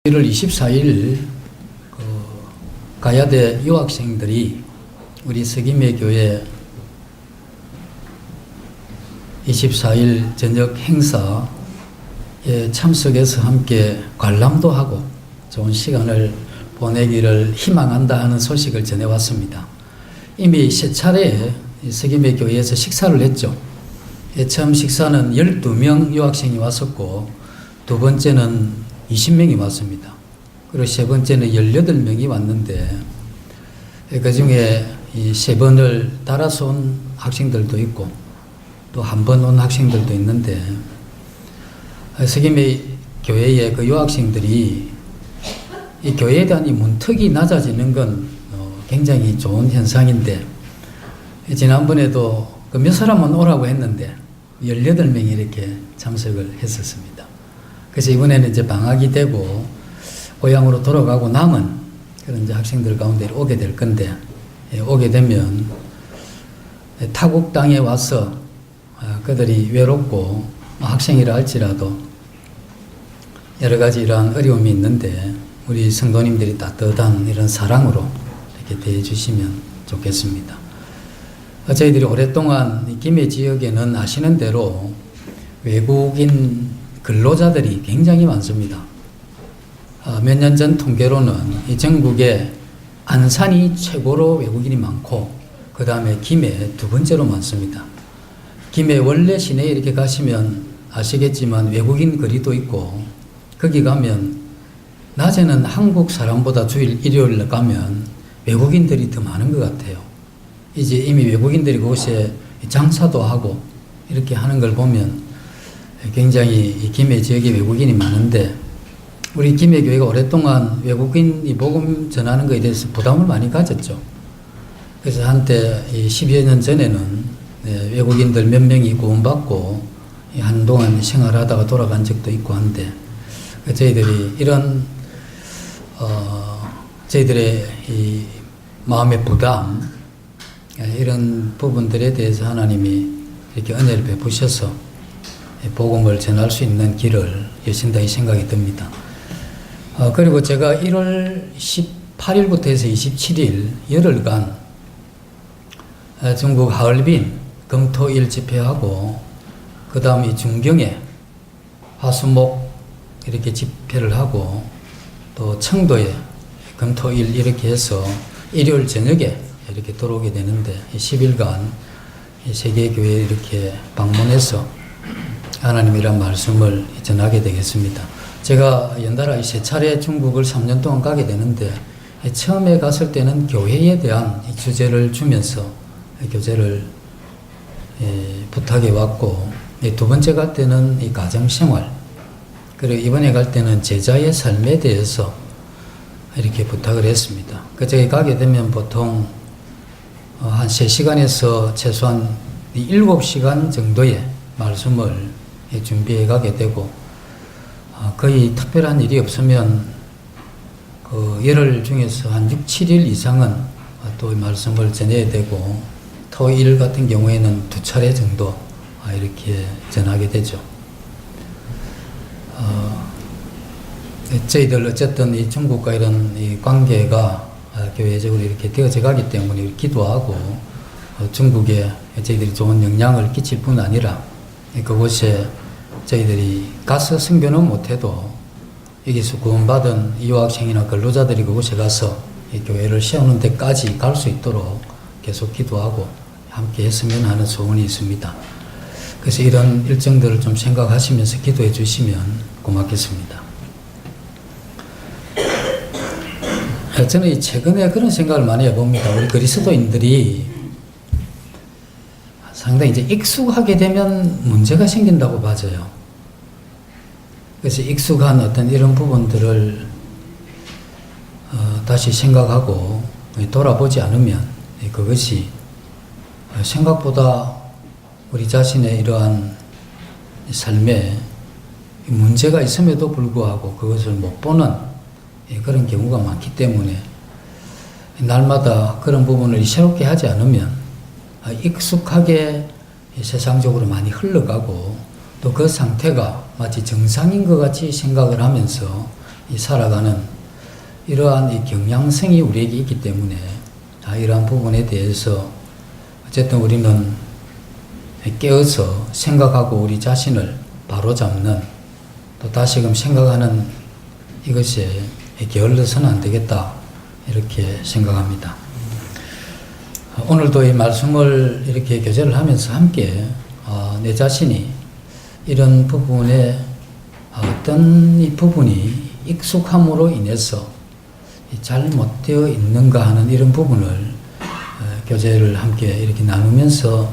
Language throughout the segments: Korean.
1월 24일 가야대 유학생들이 우리 서김회 교회 24일 저녁 행사에 참석해서 함께 관람도 하고 좋은 시간을 보내기를 희망한다 하는 소식을 전해왔습니다. 이미 세 차례 서김회 교회에서 식사를 했죠. 처음 식사는 12명 유학생이 왔었고, 두 번째는 20명이 왔습니다. 그리고 세 번째는 18명이 왔는데, 그 중에 이 세 번을 따라서 온 학생들도 있고, 또 한 번 온 학생들도 있는데, 서김회 교회의 그 유학생들이 이 교회에 대한 이 문턱이 낮아지는 건 굉장히 좋은 현상인데, 지난번에도 그 몇 사람은 오라고 했는데 18명이 이렇게 참석을 했었습니다. 그래서 이번에는 이제 방학이 되고 고향으로 돌아가고 남은 그런 이제 학생들 가운데 오게 될 건데, 오게 되면 타국 땅에 와서 그들이 외롭고 학생이라 할지라도 여러 가지 이러한 어려움이 있는데 우리 성도님들이 따뜻한 이런 사랑으로 이렇게 대해 주시면 좋겠습니다. 저희들이 오랫동안 김해 지역에는 아시는 대로 외국인 근로자들이 굉장히 많습니다. 몇 년 전 통계로는 이 전국에 안산이 최고로 외국인이 많고, 그 다음에 김해 두 번째로 많습니다. 김해 원래 시내에 이렇게 가시면 아시겠지만 외국인 거리도 있고, 거기 가면 낮에는 한국 사람보다 주일 일요일 가면 외국인들이 더 많은 것 같아요. 이제 이미 외국인들이 그곳에 장사도 하고 이렇게 하는 걸 보면 굉장히 이 김해 지역에 외국인이 많은데, 우리 김해 교회가 오랫동안 외국인이 복음 전하는 것에 대해서 부담을 많이 가졌죠. 그래서 한때 10여 년 전에는 외국인들 몇 명이 구원받고 한동안 생활하다가 돌아간 적도 있고 한데, 저희들이 이런 저희들의 이 마음의 부담, 이런 부분들에 대해서 하나님이 이렇게 은혜를 베푸셔서 복음을 전할 수 있는 길을 여신다 이 생각이 듭니다. 그리고 제가 1월 18일부터 해서 27일 열흘간 중국 하얼빈 금토일 집회하고, 그 다음 이 중경에 화수목 이렇게 집회를 하고, 또 청도에 금토일 이렇게 해서 일요일 저녁에 이렇게 들어오게 되는데, 10일간 세계교회에 이렇게 방문해서 하나님이란 말씀을 전하게 되겠습니다. 제가 연달아 세 차례 중국을 3년 동안 가게 되는데, 처음에 갔을 때는 교회에 대한 주제를 주면서 교제를 부탁해 왔고, 두 번째 갈 때는 이 가정생활, 그리고 이번에 갈 때는 제자의 삶에 대해서 이렇게 부탁을 했습니다. 그저기 가게 되면 보통 한 3시간에서 최소한 7시간 정도의 말씀을 준비해 가게 되고, 거의 특별한 일이 없으면 그 열흘 중에서 한 6, 7일 이상은 또 말씀을 전해야 되고, 토일 같은 경우에는 2차례 정도 이렇게 전하게 되죠. 저희들 어쨌든 이 중국과 이런 이 관계가 교회적으로 이렇게 되어져 가기 때문에 기도하고, 중국에 저희들이 좋은 영향을 끼칠 뿐 아니라 그곳에 저희들이 가서 선교는 못해도 여기서 구원받은 유학생이나 근로자들이 그곳에 가서 이 교회를 세우는 데까지 갈 수 있도록 계속 기도하고 함께 했으면 하는 소원이 있습니다. 그래서 이런 일정들을 좀 생각하시면서 기도해 주시면 고맙겠습니다. 저는 최근에 그런 생각을 많이 해봅니다. 우리 그리스도인들이 상당히 이제 익숙하게 되면 문제가 생긴다고 봐져요. 그래서 익숙한 어떤 이런 부분들을 다시 생각하고 돌아보지 않으면 그것이 생각보다 우리 자신의 이러한 삶에 문제가 있음에도 불구하고 그것을 못 보는 그런 경우가 많기 때문에, 날마다 그런 부분을 새롭게 하지 않으면 익숙하게 세상적으로 많이 흘러가고, 또 그 상태가 마치 정상인 것 같이 생각을 하면서 살아가는 이러한 이 경향성이 우리에게 있기 때문에 이러한 부분에 대해서 어쨌든 우리는 깨어서 생각하고 우리 자신을 바로잡는, 또 다시금 생각하는 이것에 게을러서는 안 되겠다, 이렇게 생각합니다. 오늘도 이 말씀을 이렇게 교제를 하면서 함께 내 자신이 이런 부분에 어떤 이 부분이 익숙함으로 인해서 잘못되어 있는가 하는 이런 부분을 교제를 함께 이렇게 나누면서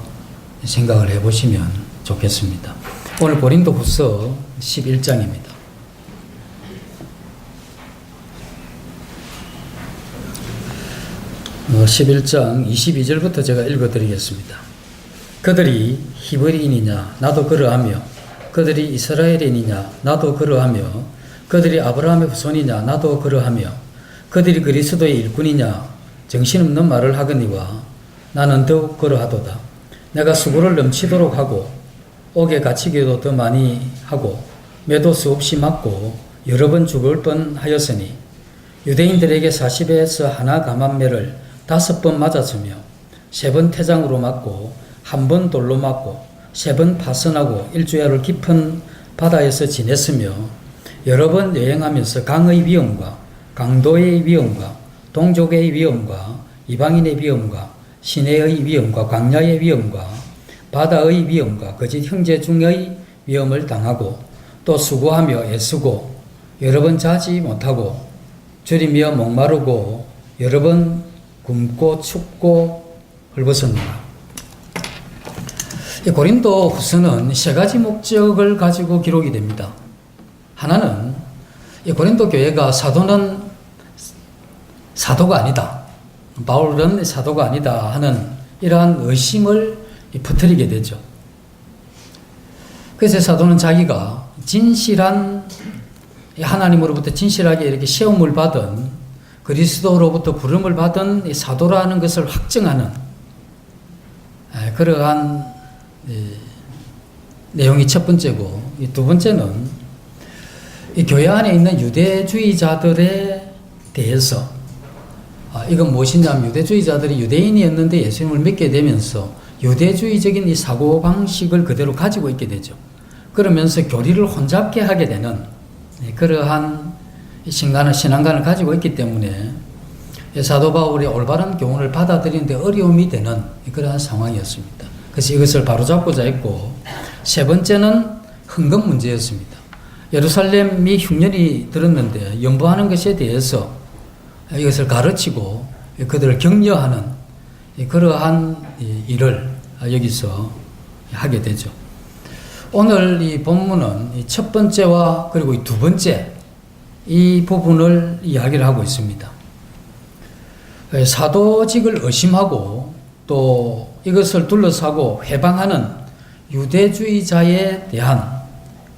생각을 해보시면 좋겠습니다. 오늘 고린도후서 11장입니다. 11장 22절부터 제가 읽어드리겠습니다. 그들이 히브리인이냐 나도 그러하며, 그들이 이스라엘인이냐 나도 그러하며, 그들이 아브라함의 후손이냐 나도 그러하며, 그들이 그리스도의 일꾼이냐 정신없는 말을 하거니와 나는 더욱 그러하도다. 내가 수고를 넘치도록 하고 옥에 갇히기도 더 많이 하고 매도 수없이 맞고 여러 번 죽을 뻔하였으니 유대인들에게 40에서 하나 감한매를 5번 맞았으며 3번 태장으로 맞고 1번 돌로 맞고 3번 파선하고 일주야를 깊은 바다에서 지냈으며 여러 번 여행하면서 강의 위험과 강도의 위험과 동족의 위험과 이방인의 위험과 시내의 위험과 광야의 위험과 바다의 위험과 거짓 형제 중의 위험을 당하고 또 수고하며 애쓰고 여러 번 자지 못하고 줄이며 목마르고 여러 번 굶고 춥고 헐벗었노라. 고린도 후서는 3가지 목적을 가지고 기록이 됩니다. 하나는 고린도 교회가 사도는 사도가 아니다, 바울은 사도가 아니다 하는 이러한 의심을 퍼뜨리게 되죠. 그래서 사도는 자기가 진실한, 하나님으로부터 진실하게 이렇게 시험을 받은, 그리스도로부터 부름을 받은 사도라는 것을 확증하는 그러한 내용이 첫 번째고, 두 번째는 이 교회 안에 있는 유대주의자들에 대해서, 이건 무엇이냐면 유대주의자들이 유대인이었는데 예수님을 믿게 되면서 유대주의적인 이 사고방식을 그대로 가지고 있게 되죠. 그러면서 교리를 혼잡게 하게 되는 그러한 신앙관을 가지고 있기 때문에 사도 바울이 올바른 교훈을 받아들이는데 어려움이 되는 그러한 상황이었습니다. 그래서 이것을 바로잡고자 했고, 3번째는 헌금 문제였습니다. 예루살렘이 흉년이 들었는데 연보하는 것에 대해서 이것을 가르치고 그들을 격려하는 그러한 일을 여기서 하게 되죠. 오늘 이 본문은 첫 번째와 그리고 이 두 번째 이 부분을 이야기를 하고 있습니다. 사도직을 의심하고 또 이것을 둘러싸고 회방하는 유대주의자에 대한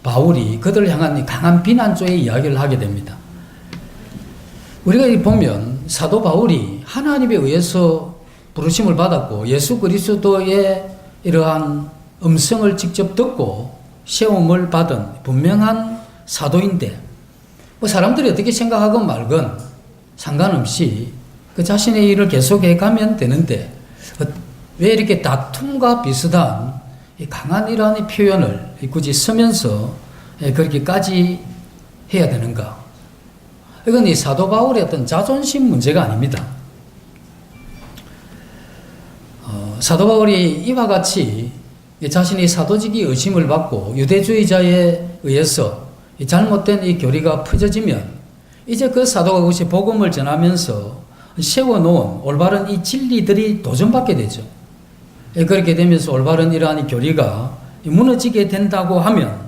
바울이 그들을 향한 강한 비난조의 이야기를 하게 됩니다. 우리가 보면 사도 바울이 하나님에 의해서 부르심을 받았고 예수 그리스도의 이러한 음성을 직접 듣고 세움을 받은 분명한 사도인데, 사람들이 어떻게 생각하건 말건 상관없이 그 자신의 일을 계속해 가면 되는데 왜 이렇게 다툼과 비슷한 강한 이러한 표현을 굳이 쓰면서 그렇게까지 해야 되는가? 이건 이 사도 바울의 어떤 자존심 문제가 아닙니다. 사도 바울이 이와 같이 자신이 사도직이 의심을 받고 유대주의자에 의해서 잘못된 이 교리가 퍼져지면 이제 그 사도가 그것이 복음을 전하면서 세워놓은 올바른 이 진리들이 도전받게 되죠. 그렇게 되면서 올바른 이러한 이 교리가 무너지게 된다고 하면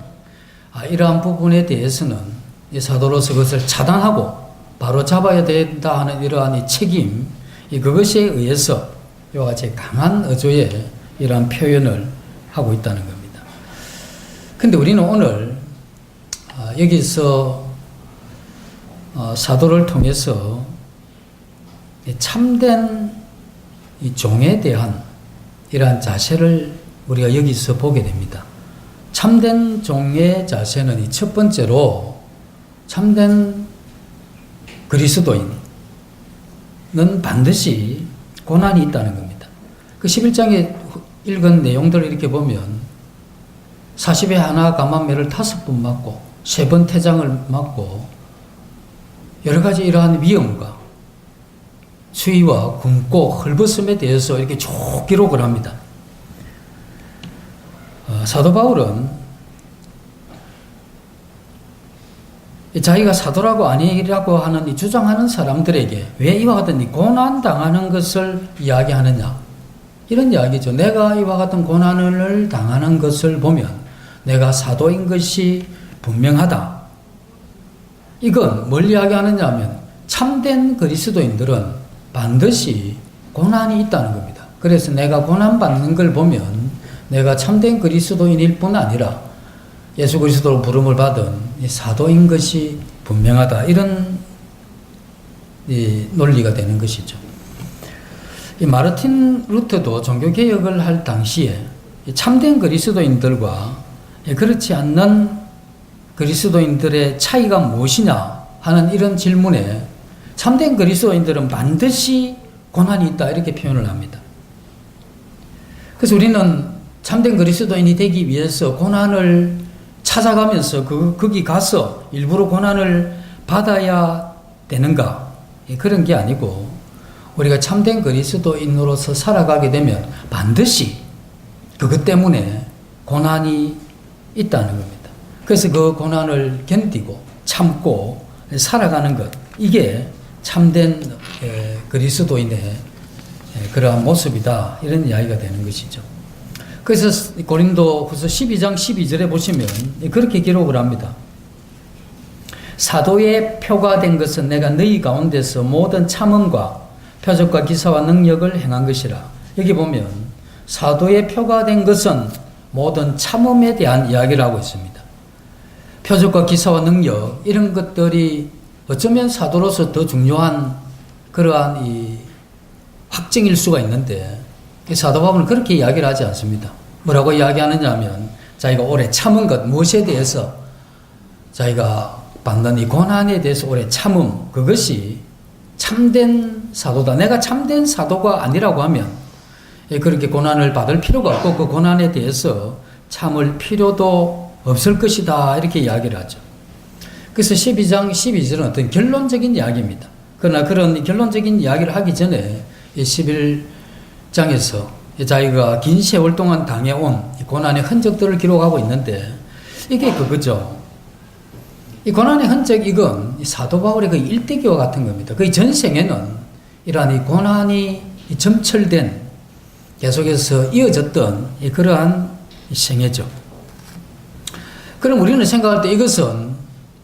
이러한 부분에 대해서는 이 사도로서 그것을 차단하고 바로 잡아야 된다 하는 이러한 이 책임, 그것에 의해서 이와 같이 강한 어조의 이러한 표현을 하고 있다는 겁니다. 근데 우리는 오늘 여기서 사도를 통해서 참된 이 종에 대한 이러한 자세를 우리가 여기서 보게 됩니다. 참된 종의 자세는 이 첫 번째로 참된 그리스도인은 반드시 고난이 있다는 겁니다. 그 11장에 읽은 내용들을 이렇게 보면 40에 하나 감암매를 5번 맞고 3번 태장을 맞고 여러 가지 이러한 위험과 수위와 굶고 헐벗음에 대해서 이렇게 쭉 기록을 합니다. 사도 바울은 자기가 사도라고 아니라고 하는 이 주장하는 사람들에게 왜 이와 같은 이 고난 당하는 것을 이야기하느냐, 이런 이야기죠. 내가 이와 같은 고난을 당하는 것을 보면 내가 사도인 것이 분명하다. 이건 뭘 이야기하느냐 하면 참된 그리스도인들은 반드시 고난이 있다는 겁니다. 그래서 내가 고난받는 걸 보면 내가 참된 그리스도인일 뿐 아니라 예수 그리스도로 부름을 받은 사도인 것이 분명하다. 이런 논리가 되는 것이죠. 이 마르틴 루터도 종교개혁을 할 당시에 참된 그리스도인들과 그렇지 않는 그리스도인들의 차이가 무엇이냐 하는 이런 질문에 참된 그리스도인들은 반드시 고난이 있다 이렇게 표현을 합니다. 그래서 우리는 참된 그리스도인이 되기 위해서 고난을 찾아가면서 거기 가서 일부러 고난을 받아야 되는가? 그런 게 아니고 우리가 참된 그리스도인으로서 살아가게 되면 반드시 그것 때문에 고난이 있다는 겁니다. 그래서 그 고난을 견디고 참고 살아가는 것, 이게 참된 그리스도인의 그러한 모습이다, 이런 이야기가 되는 것이죠. 그래서 고린도후서 12장 12절에 보시면 그렇게 기록을 합니다. 사도의 표가 된 것은 내가 너희 가운데서 모든 참음과 표적과 기사와 능력을 행한 것이라. 여기 보면 사도의 표가 된 것은 모든 참음에 대한 이야기를 하고 있습니다. 표적과 기사와 능력, 이런 것들이 어쩌면 사도로서 더 중요한 그러한 이 확증일 수가 있는데 사도 바울은 그렇게 이야기를 하지 않습니다. 뭐라고 이야기하느냐 하면 자기가 오래 참은 것, 무엇에 대해서 자기가 받는 이 고난에 대해서 오래 참음, 그것이 참된 사도다. 내가 참된 사도가 아니라고 하면 그렇게 고난을 받을 필요가 없고 그 고난에 대해서 참을 필요도 없을 것이다, 이렇게 이야기를 하죠. 그래서 12장 12절은 어떤 결론적인 이야기입니다. 그러나 그런 결론적인 이야기를 하기 전에 11장에서 자기가 긴 세월 동안 당해온 고난의 흔적들을 기록하고 있는데 이게 그거죠. 이 고난의 흔적, 이건 사도 바울의 그 일대기와 같은 겁니다. 그 전생에는 이러한 이 고난이 점철된, 계속해서 이어졌던 그러한 생애죠. 그럼 우리는 생각할 때 이것은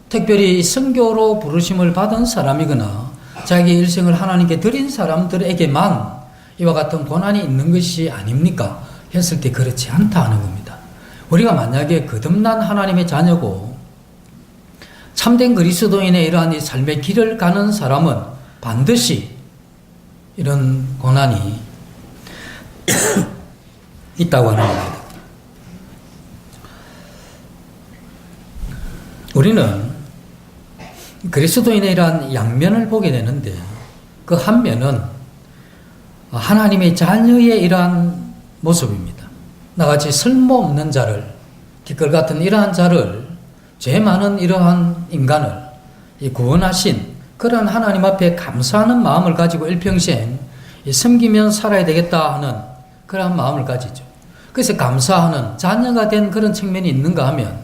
특별히 선교로 부르심을 받은 사람이거나 자기 일생을 하나님께 드린 사람들에게만 이와 같은 고난이 있는 것이 아닙니까? 했을 때 그렇지 않다 하는 겁니다. 우리가 만약에 거듭난 하나님의 자녀고 참된 그리스도인의 이러한 이 삶의 길을 가는 사람은 반드시 이런 고난이 있다고 하는 겁니다. 우리는 그리스도인의 이러한 양면을 보게 되는데 그 한 면은 하나님의 자녀의 이러한 모습입니다. 나같이 쓸모없는 자를, 기끌 같은 이러한 자를, 죄 많은 이러한 인간을 구원하신 그런 하나님 앞에 감사하는 마음을 가지고 일평생 섬기며 살아야 되겠다 하는 그런 마음을 가지죠. 그래서 감사하는 자녀가 된 그런 측면이 있는가 하면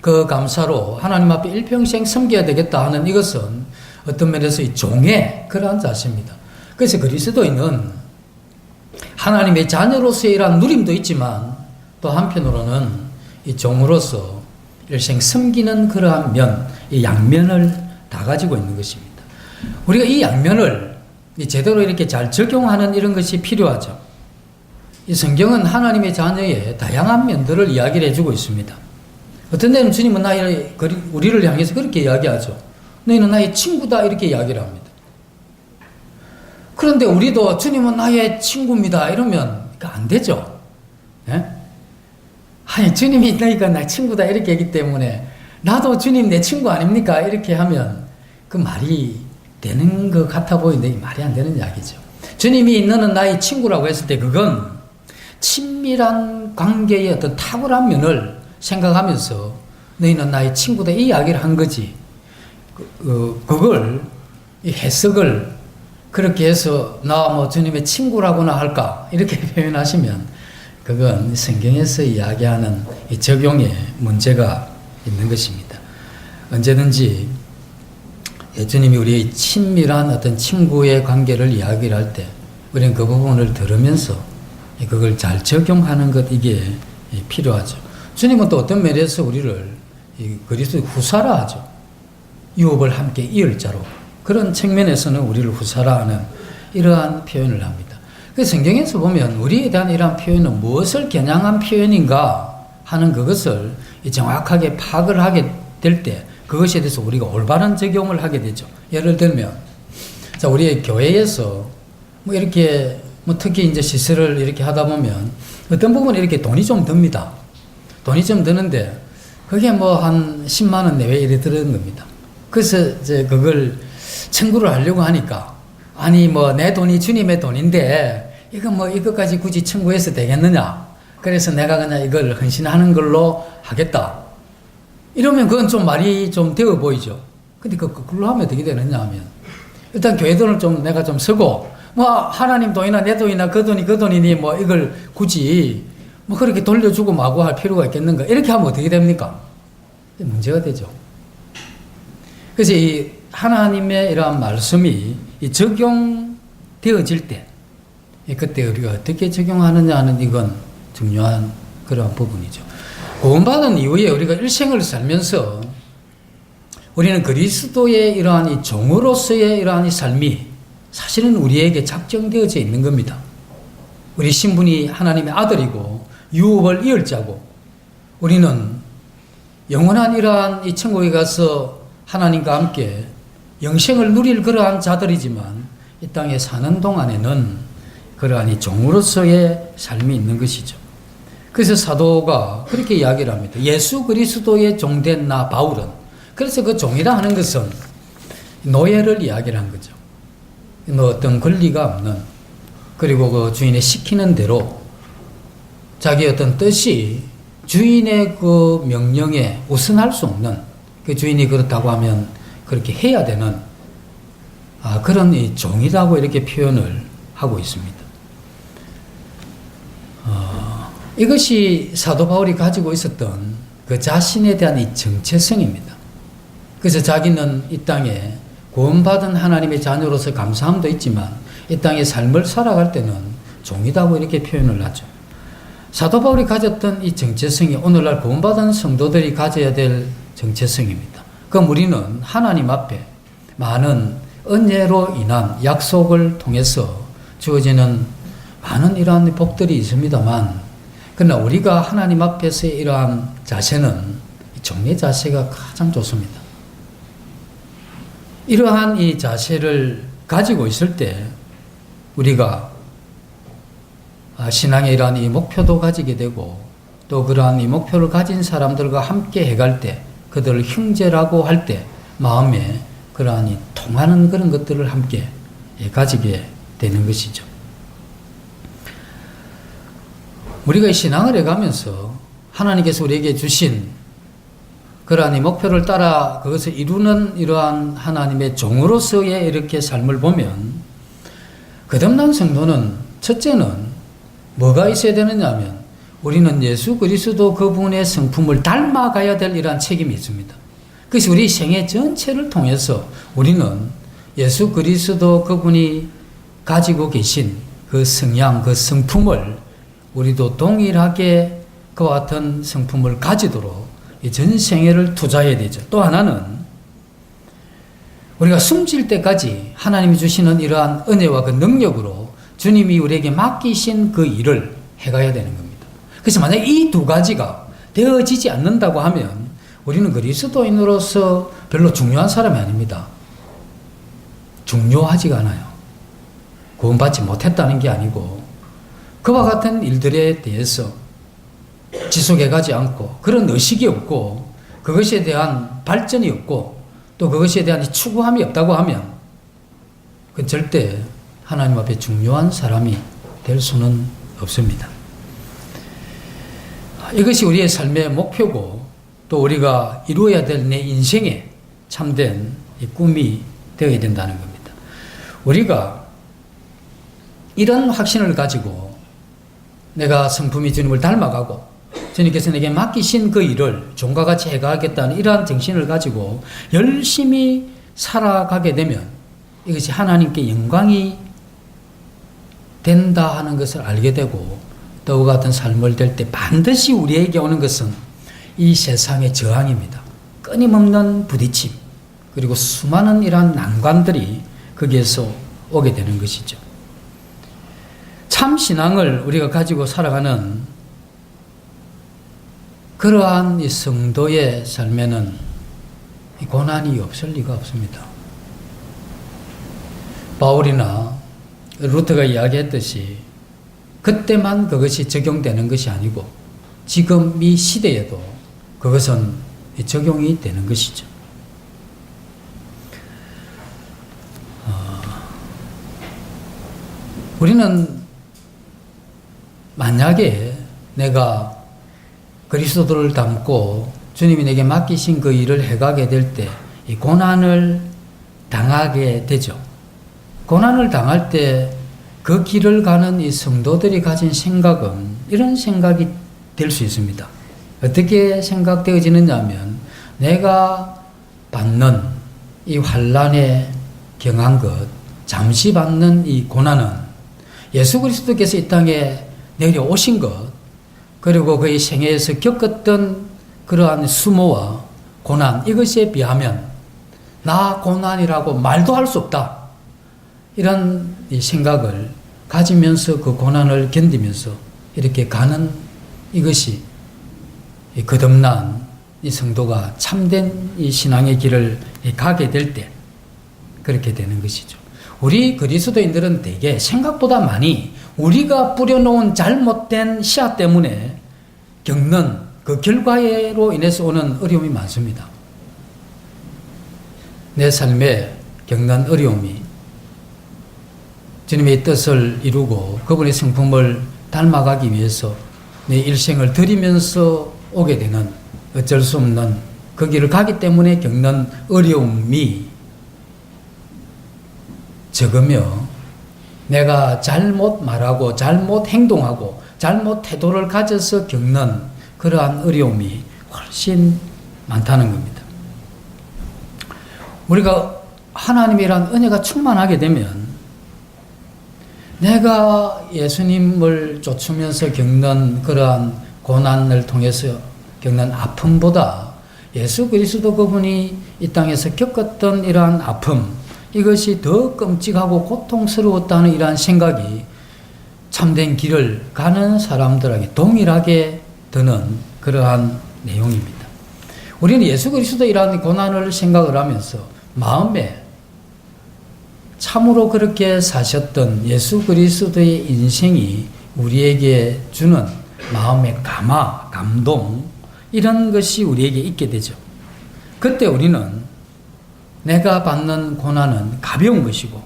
그 감사로 하나님 앞에 일평생 섬겨야 되겠다 하는 이것은 어떤 면에서 이 종의 그러한 자세입니다. 그래서 그리스도인은 하나님의 자녀로서의 이러한 누림도 있지만 또 한편으로는 이 종으로서 일생 섬기는 그러한 면, 이 양면을 다 가지고 있는 것입니다. 우리가 이 양면을 제대로 이렇게 잘 적용하는 이런 것이 필요하죠. 이 성경은 하나님의 자녀의 다양한 면들을 이야기를 해주고 있습니다. 어떤 데는 주님은 우리를 향해서 그렇게 이야기하죠. 너희는 나의 친구다, 이렇게 이야기를 합니다. 그런데 우리도 주님은 나의 친구입니다 이러면 안 되죠. 예? 아니, 주님이 너희가 나의 친구다 이렇게 하기 때문에 나도 주님 내 친구 아닙니까? 이렇게 하면 그 말이 되는 것 같아 보이는데 말이 안 되는 이야기죠. 주님이 너는 나의 친구라고 했을 때 그건 친밀한 관계의 어떤 탁월한 면을 생각하면서 너희는 나의 친구다 이 이야기를 한 거지. 그걸 이 해석을 그렇게 해서 나 뭐 주님의 친구라고나 할까 이렇게 표현하시면 그건 성경에서 이야기하는 이 적용에 문제가 있는 것입니다. 언제든지 주님이 우리의 친밀한 어떤 친구의 관계를 이야기를 할 때 우리는 그 부분을 들으면서 그걸 잘 적용하는 것 이게 필요하죠. 주님은 또 어떤 면에서 우리를 그리스도의 후사라 하죠. 유업을 함께 이을 자로 그런 측면에서는 우리를 후사라 하는 이러한 표현을 합니다. 그 성경에서 보면 우리에 대한 이러한 표현은 무엇을 겨냥한 표현인가 하는 그것을 정확하게 파악을 하게 될 때 그것에 대해서 우리가 올바른 적용을 하게 되죠. 예를 들면, 자, 우리의 교회에서 뭐 이렇게 뭐 특히 이제 시설을 이렇게 하다 보면 어떤 부분에 이렇게 돈이 좀 듭니다. 돈이 좀 드는데 그게 뭐 한 10만 원 내외 이래 드는 겁니다. 그래서 이제 그걸 청구를 하려고 하니까 아니 뭐 내 돈이 주님의 돈인데 이거 뭐 이것까지 굳이 청구해서 되겠느냐. 그래서 내가 그냥 이걸 헌신하는 걸로 하겠다. 이러면 그건 좀 말이 좀 되어 보이죠. 근데 그걸로 하면 어떻게 되느냐 하면 일단 교회 돈을 좀 내가 좀 쓰고 뭐 하나님 돈이나 내 돈이나 그 돈이 그 돈이니 뭐 이걸 굳이 뭐 그렇게 돌려주고 마구 할 필요가 있겠는가. 이렇게 하면 어떻게 됩니까? 문제가 되죠. 그래서 이 하나님의 이러한 말씀이 적용되어질 때 그때 우리가 어떻게 적용하느냐 하는 이건 중요한 그런 부분이죠. 구원받은 이후에 우리가 일생을 살면서 우리는 그리스도의 이러한 이 종으로서의 이러한 이 삶이 사실은 우리에게 작정되어져 있는 겁니다. 우리 신분이 하나님의 아들이고 유업을 이을 자고 우리는 영원한 이러한 이 천국에 가서 하나님과 함께 영생을 누릴 그러한 자들이지만 이 땅에 사는 동안에는 그러한 이 종으로서의 삶이 있는 것이죠. 그래서 사도가 그렇게 이야기를 합니다. 예수 그리스도의 종된 나 바울은 그래서 그 종이라 하는 것은 노예를 이야기를 한 거죠. 어떤 권리가 없는 그리고 그 주인의 시키는 대로 자기 어떤 뜻이 주인의 그 명령에 우선할 수 없는 그 주인이 그렇다고 하면 그렇게 해야 되는 그런 이 종이라고 이렇게 표현을 하고 있습니다. 이것이 사도 바울이 가지고 있었던 그 자신에 대한 이 정체성입니다. 그래서 자기는 이 땅에 구원받은 하나님의 자녀로서 감사함도 있지만 이 땅의 삶을 살아갈 때는 종이라고 이렇게 표현을 하죠. 사도 바울이 가졌던 이 정체성이 오늘날 구원받은 성도들이 가져야 될 정체성입니다. 그럼 우리는 하나님 앞에 많은 은혜로 인한 약속을 통해서 주어지는 많은 이러한 복들이 있습니다만 그러나 우리가 하나님 앞에서의 이러한 자세는 종의 자세가 가장 좋습니다. 이러한 이 자세를 가지고 있을 때 우리가 신앙의 이러한 이 목표도 가지게 되고 또 그러한 이 목표를 가진 사람들과 함께 해갈 때 그들을 형제라고 할 때 마음에 그러한 이 통하는 그런 것들을 함께 가지게 되는 것이죠. 우리가 이 신앙을 해가면서 하나님께서 우리에게 주신 그러한 이 목표를 따라 그것을 이루는 이러한 하나님의 종으로서의 이렇게 삶을 보면 거듭난 성도는 첫째는 뭐가 있어야 되느냐 하면 우리는 예수 그리스도 그분의 성품을 닮아가야 될 이러한 책임이 있습니다. 그래서 우리 생애 전체를 통해서 우리는 예수 그리스도 그분이 가지고 계신 그 성향, 그 성품을 우리도 동일하게 그와 같은 성품을 가지도록 전 생애를 투자해야 되죠. 또 하나는 우리가 숨질 때까지 하나님이 주시는 이러한 은혜와 그 능력으로 주님이 우리에게 맡기신 그 일을 해가야 되는 겁니다. 그래서 만약 이 두 가지가 되어지지 않는다고 하면 우리는 그리스도인으로서 별로 중요한 사람이 아닙니다. 중요하지가 않아요. 구원받지 못했다는 게 아니고 그와 같은 일들에 대해서 지속해가지 않고 그런 의식이 없고 그것에 대한 발전이 없고 또 그것에 대한 추구함이 없다고 하면 그 절대 하나님 앞에 중요한 사람이 될 수는 없습니다. 이것이 우리의 삶의 목표고 또 우리가 이루어야 될 내 인생의 참된 꿈이 되어야 된다는 겁니다. 우리가 이런 확신을 가지고 내가 성품이 주님을 닮아가고 주님께서 내게 맡기신 그 일을 종과 같이 해가겠다는 이러한 정신을 가지고 열심히 살아가게 되면 이것이 하나님께 영광이 된다 하는 것을 알게 되고 또 같은 삶을 될 때 반드시 우리에게 오는 것은 이 세상의 저항입니다. 끊임없는 부딪힘 그리고 수많은 이러한 난관들이 거기에서 오게 되는 것이죠. 참 신앙을 우리가 가지고 살아가는 그러한 이 성도의 삶에는 이 고난이 없을 리가 없습니다. 바울이나 루터가 이야기했듯이 그때만 그것이 적용되는 것이 아니고 지금 이 시대에도 그것은 적용이 되는 것이죠. 우리는 만약에 내가 그리스도를 닮고 주님이 내게 맡기신 그 일을 해가게 될 때 이 고난을 당하게 되죠. 고난을 당할 때 그 길을 가는 이 성도들이 가진 생각은 이런 생각이 될 수 있습니다. 어떻게 생각되어지느냐 하면 내가 받는 이 환난에 경한 것, 잠시 받는 이 고난은 예수 그리스도께서 이 땅에 내려오신 것 그리고 그의 생애에서 겪었던 그러한 수모와 고난 이것에 비하면 나 고난이라고 말도 할 수 없다. 이런 이 생각을 가지면서 그 고난을 견디면서 이렇게 가는 이것이 거듭난 이 성도가 참된 이 신앙의 길을 가게 될 때 그렇게 되는 것이죠. 우리 그리스도인들은 대개 생각보다 많이 우리가 뿌려놓은 잘못된 씨앗 때문에 겪는 그 결과로 인해서 오는 어려움이 많습니다. 내 삶에 겪는 어려움이 주님의 뜻을 이루고 그분의 성품을 닮아가기 위해서 내 일생을 드리면서 오게 되는 어쩔 수 없는 그 길을 가기 때문에 겪는 어려움이 적으며 내가 잘못 말하고 잘못 행동하고 잘못 태도를 가져서 겪는 그러한 어려움이 훨씬 많다는 겁니다. 우리가 하나님이란 은혜가 충만하게 되면 내가 예수님을 쫓으면서 겪는 그러한 고난을 통해서 겪는 아픔보다 예수 그리스도 그분이 이 땅에서 겪었던 이러한 아픔 이것이 더 끔찍하고 고통스러웠다는 이러한 생각이 참된 길을 가는 사람들에게 동일하게 드는 그러한 내용입니다. 우리는 예수 그리스도이라는 고난을 생각을 하면서 마음에 참으로 그렇게 사셨던 예수 그리스도의 인생이 우리에게 주는 마음의 감동 이런 것이 우리에게 있게 되죠. 그때 우리는 내가 받는 고난은 가벼운 것이고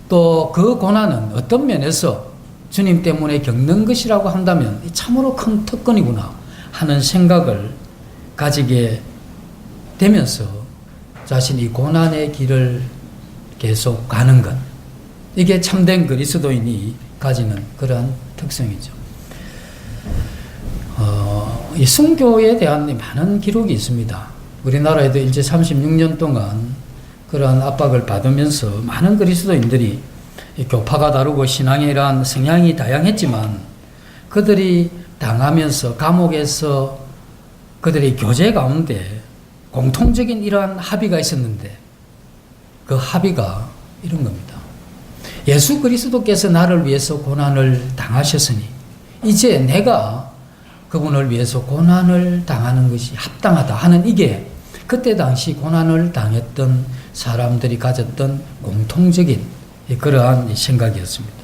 또 그 고난은 어떤 면에서 주님 때문에 겪는 것이라고 한다면 참으로 큰 특권이구나 하는 생각을 가지게 되면서 자신이 고난의 길을 계속 가는 것 이게 참된 그리스도인이 가지는 그러한 특성이죠. 이 순교에 대한 많은 기록이 있습니다. 우리나라에도 이제 36년 동안 그러한 압박을 받으면서 많은 그리스도인들이 교파가 다르고 신앙에 이러한 성향이 다양했지만 그들이 당하면서 감옥에서 그들의 교제 가운데 공통적인 이러한 합의가 있었는데 그 합의가 이런 겁니다. 예수 그리스도께서 나를 위해서 고난을 당하셨으니 이제 내가 그분을 위해서 고난을 당하는 것이 합당하다 하는 이게 그때 당시 고난을 당했던 사람들이 가졌던 공통적인 그러한 생각이었습니다.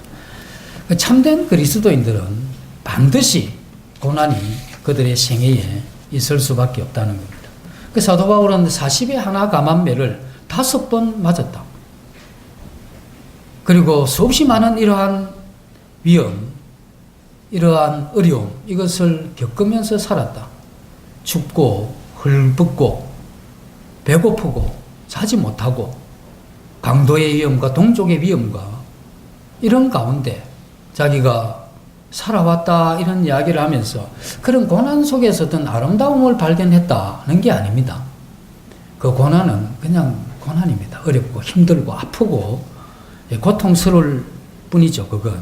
참된 그리스도인들은 반드시 고난이 그들의 생애에 있을 수밖에 없다는 겁니다. 그 사도 바울은 40에 하나 감한 매를 5번 맞았다. 그리고 수없이 많은 이러한 위험, 이러한 어려움, 이것을 겪으면서 살았다. 춥고 헐벗고 배고프고 자지 못하고 강도의 위험과 동족의 위험과 이런 가운데 자기가 살아왔다 이런 이야기를 하면서 그런 고난 속에서 어떤 아름다움을 발견했다는 게 아닙니다. 그 고난은 그냥 고난입니다. 어렵고 힘들고 아프고 고통스러울 뿐이죠. 그건.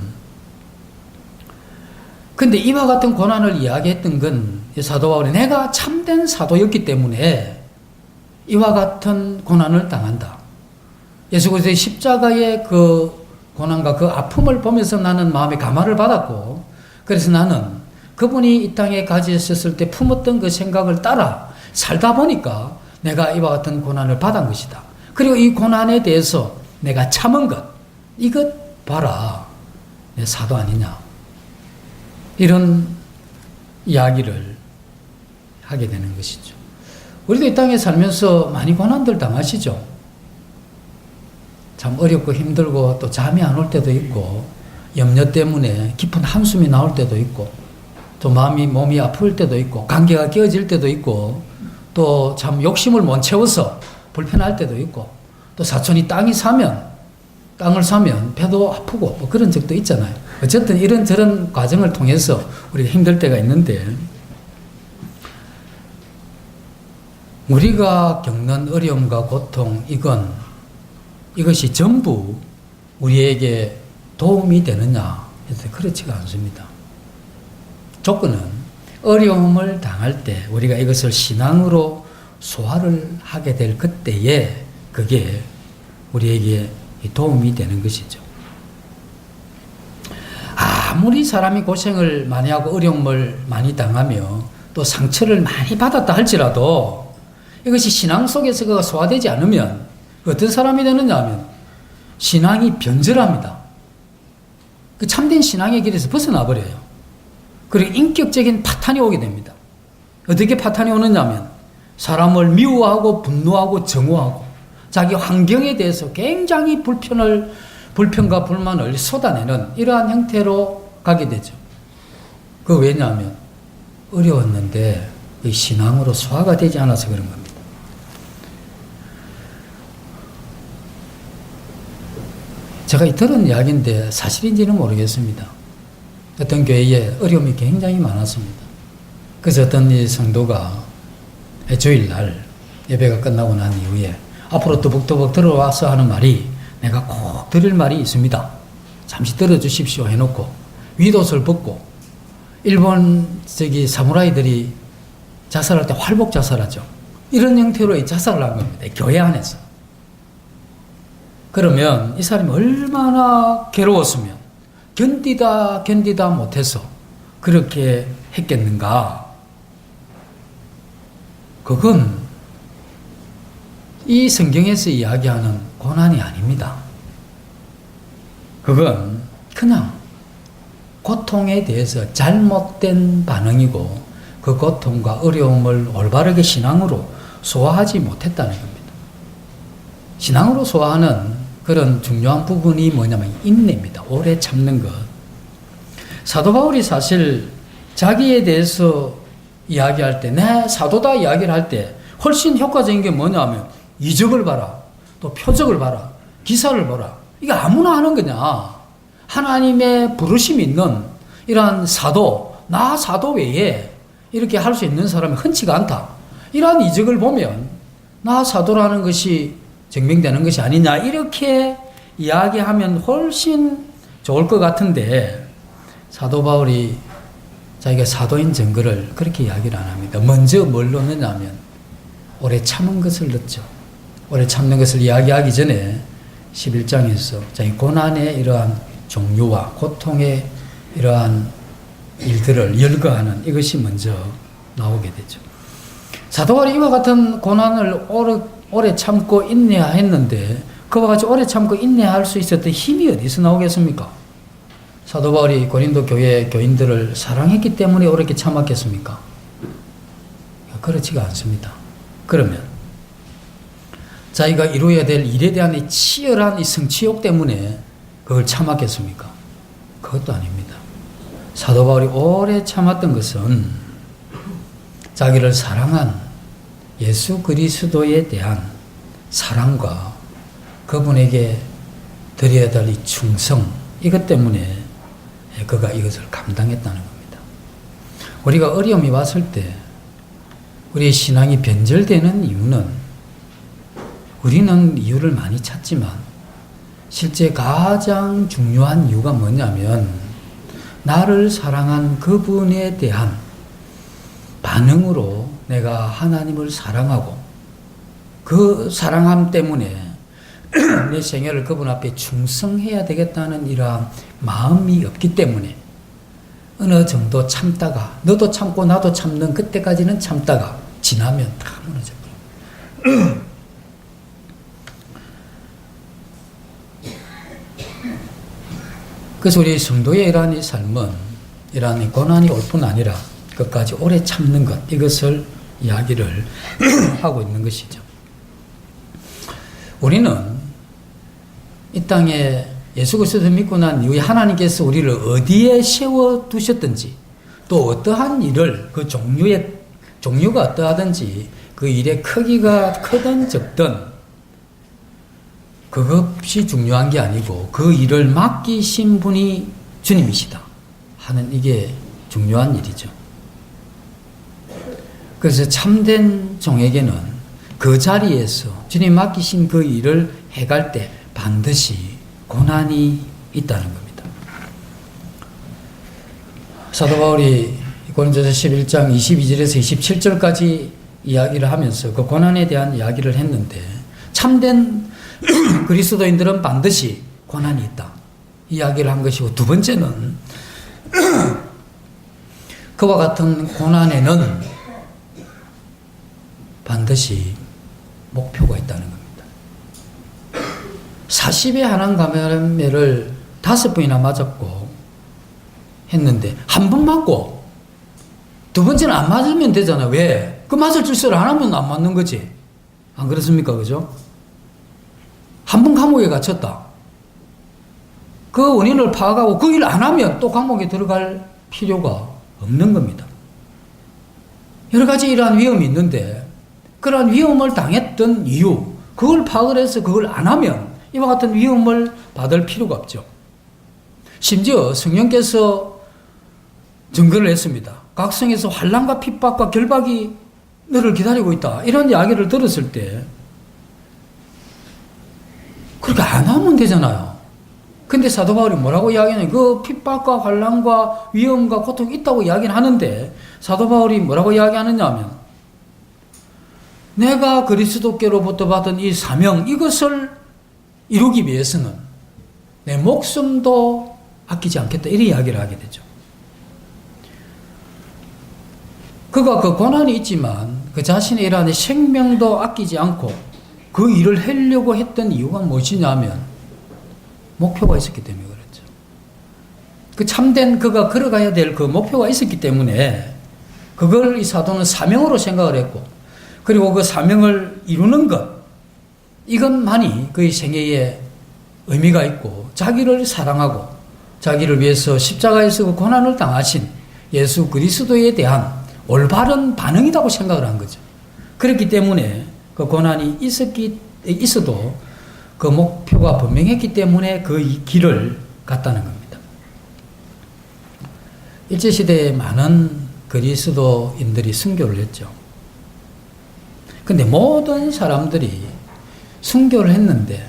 근데 이와 같은 고난을 이야기했던 건 사도 바울이 내가 참된 사도였기 때문에 이와 같은 고난을 당한다. 예수 그리스도의 십자가의 그 고난과 그 아픔을 보면서 나는 마음의 감화를 받았고, 그래서 나는 그분이 이 땅에 가지셨을 때 품었던 그 생각을 따라 살다 보니까 내가 이와 같은 고난을 받은 것이다. 그리고 이 고난에 대해서 내가 참은 것, 이것 봐라. 내 사도 아니냐. 이런 이야기를 하게 되는 것이죠. 우리도 이 땅에 살면서 많이 고난들 당하시죠. 참 어렵고 힘들고 또 잠이 안 올 때도 있고 염려 때문에 깊은 한숨이 나올 때도 있고 또 몸이 아플 때도 있고 관계가 깨어질 때도 있고 또 참 욕심을 못 채워서 불편할 때도 있고 또 사촌이 땅을 사면 배도 아프고 뭐 그런 적도 있잖아요. 어쨌든 이런저런 과정을 통해서 우리가 힘들 때가 있는데 우리가 겪는 어려움과 고통 이것이 전부 우리에게 도움이 되느냐 해서 그렇지가 않습니다. 조건은 어려움을 당할 때 우리가 이것을 신앙으로 소화를 하게 될 그때에 그게 우리에게 도움이 되는 것이죠. 아무리 사람이 고생을 많이 하고 어려움을 많이 당하며 또 상처를 많이 받았다 할지라도 이것이 신앙 속에서 그가 소화되지 않으면 어떤 사람이 되느냐 하면 신앙이 변절합니다. 그 참된 신앙의 길에서 벗어나 버려요. 그리고 인격적인 파탄이 오게 됩니다. 어떻게 파탄이 오느냐 하면 사람을 미워하고 분노하고 정오하고 자기 환경에 대해서 굉장히 불편과 불만을 쏟아내는 이러한 형태로 가게 되죠. 그 왜냐하면 어려웠는데 신앙으로 소화가 되지 않아서 그런 겁니다. 제가 들은 이야기인데 사실인지는 모르겠습니다. 어떤 교회에 어려움이 굉장히 많았습니다. 그래서 어떤 이 성도가 주일날 예배가 끝나고 난 이후에 앞으로 또벅또벅 들어와서 하는 말이 내가 꼭 드릴 말이 있습니다. 잠시 들어주십시오 해놓고 윗옷을 벗고 일본 사무라이들이 자살할 때 활복 자살하죠. 이런 형태로 자살을 한 겁니다. 교회 안에서. 그러면 이 사람이 얼마나 괴로웠으면 견디다 못해서 그렇게 했겠는가. 그건 이 성경에서 이야기하는 고난이 아닙니다. 그건 그냥 고통에 대해서 잘못된 반응이고 그 고통과 어려움을 올바르게 신앙으로 소화하지 못했다는 겁니다. 신앙으로 소화하는 그런 중요한 부분이 뭐냐면 인내입니다. 오래 참는 것. 사도 바울이 사실 자기에 대해서 이야기할 때, 내 사도다 이야기를 할 때 훨씬 효과적인 게 뭐냐면 이적을 봐라, 또 표적을 봐라, 기사를 봐라. 이게 아무나 하는 거냐. 하나님의 부르심이 있는 이러한 사도, 나 사도 외에 이렇게 할 수 있는 사람이 흔치가 않다. 이러한 이적을 보면 나 사도라는 것이 증명되는 것이 아니냐 이렇게 이야기하면 훨씬 좋을 것 같은데 사도 바울이 자기가 사도인 증거를 그렇게 이야기를 안 합니다. 먼저 뭘 넣느냐면 오래 참은 것을 넣죠. 오래 참는 것을 이야기하기 전에 11장에서 자기 고난의 이러한 종류와 고통의 이러한 일들을 열거하는 이것이 먼저 나오게 되죠. 사도 바울이 이와 같은 고난을 오래 참고 인내했는데 그와 같이 오래 참고 인내할 수 있었던 힘이 어디서 나오겠습니까? 사도 바울이 고린도 교회 교인들을 사랑했기 때문에 오래 참았겠습니까? 그렇지가 않습니다. 그러면 자기가 이루어야 될 일에 대한 이 치열한 이 성취욕 때문에 그걸 참았겠습니까? 그것도 아닙니다. 사도 바울이 오래 참았던 것은 자기를 사랑한 예수 그리스도에 대한 사랑과 그분에게 드려야 될 이 충성, 이것 때문에 그가 이것을 감당했다는 겁니다. 우리가 어려움이 왔을 때 우리의 신앙이 변절되는 이유는, 우리는 이유를 많이 찾지만 실제 가장 중요한 이유가 뭐냐면, 나를 사랑한 그분에 대한 반응으로 내가 하나님을 사랑하고 그 사랑함 때문에 내 생애를 그분 앞에 충성해야 되겠다는 이러한 마음이 없기 때문에 어느 정도 참다가, 너도 참고 나도 참는 그때까지는 참다가 지나면 다 무너져 버려요. 그래서 우리 성도의 이러한 이 삶은, 이러한 이 고난이 올 뿐 아니라 끝까지 오래 참는 것, 이것을 이야기를 하고 있는 것이죠. 우리는 이 땅에 예수 그리스도를 믿고 난 이후에 하나님께서 우리를 어디에 세워두셨든지, 또 어떠한 일을, 그 종류가 어떠하든지, 그 일의 크기가 크든 적든 그것이 중요한 게 아니고 그 일을 맡기신 분이 주님이시다 하는, 이게 중요한 일이죠. 그래서 참된 종에게는 그 자리에서 주님 맡기신 그 일을 해갈 때 반드시 고난이 있다는 겁니다. 사도 바울이 고린도서 11장 22절에서 27절까지 이야기를 하면서 그 고난에 대한 이야기를 했는데, 참된 그리스도인들은 반드시 고난이 있다 이야기를 한 것이고, 두 번째는 그와 같은 고난에는 반드시 목표가 있다는 겁니다. 40의 한한 감염매를 5번이나 맞았고 했는데, 한 번 맞고 두 번째는 안 맞으면 되잖아. 왜? 그 맞을 줄서를 안 하면 안 맞는 거지. 안 그렇습니까? 그죠? 한 번 감옥에 갇혔다. 그 원인을 파악하고 그 일을 안 하면 또 감옥에 들어갈 필요가 없는 겁니다. 여러 가지 이러한 위험이 있는데, 그러한 위험을 당했던 이유, 그걸 파악을 해서 그걸 안 하면 이와 같은 위험을 받을 필요가 없죠. 심지어 성령께서 증거를 했습니다. 각성에서 환난과 핍박과 결박이 너를 기다리고 있다, 이런 이야기를 들었을 때 그렇게 안 하면 되잖아요. 근데 사도 바울이 뭐라고 이야기하냐면, 그 핍박과 환난과 위험과 고통이 있다고 이야기는 하는데, 사도 바울이 뭐라고 이야기하느냐 하면, 내가 그리스도께로부터 받은 이 사명, 이것을 이루기 위해서는 내 목숨도 아끼지 않겠다, 이런 이야기를 하게 되죠. 그가 그 고난이 있지만 그 자신의 이러한 생명도 아끼지 않고 그 일을 하려고 했던 이유가 무엇이냐면, 목표가 있었기 때문에 그렇죠. 그 참된 그가 걸어가야 될 그 목표가 있었기 때문에 그걸 이 사도는 사명으로 생각을 했고, 그리고 그 사명을 이루는 것, 이것만이 그의 생애에 의미가 있고, 자기를 사랑하고 자기를 위해서 십자가에서 그 고난을 당하신 예수 그리스도에 대한 올바른 반응이라고 생각을 한 거죠. 그렇기 때문에 그 고난이 있어도 그 목표가 분명했기 때문에 그 길을 갔다는 겁니다. 일제시대에 많은 그리스도인들이 순교를 했죠. 근데 모든 사람들이 순교를 했는데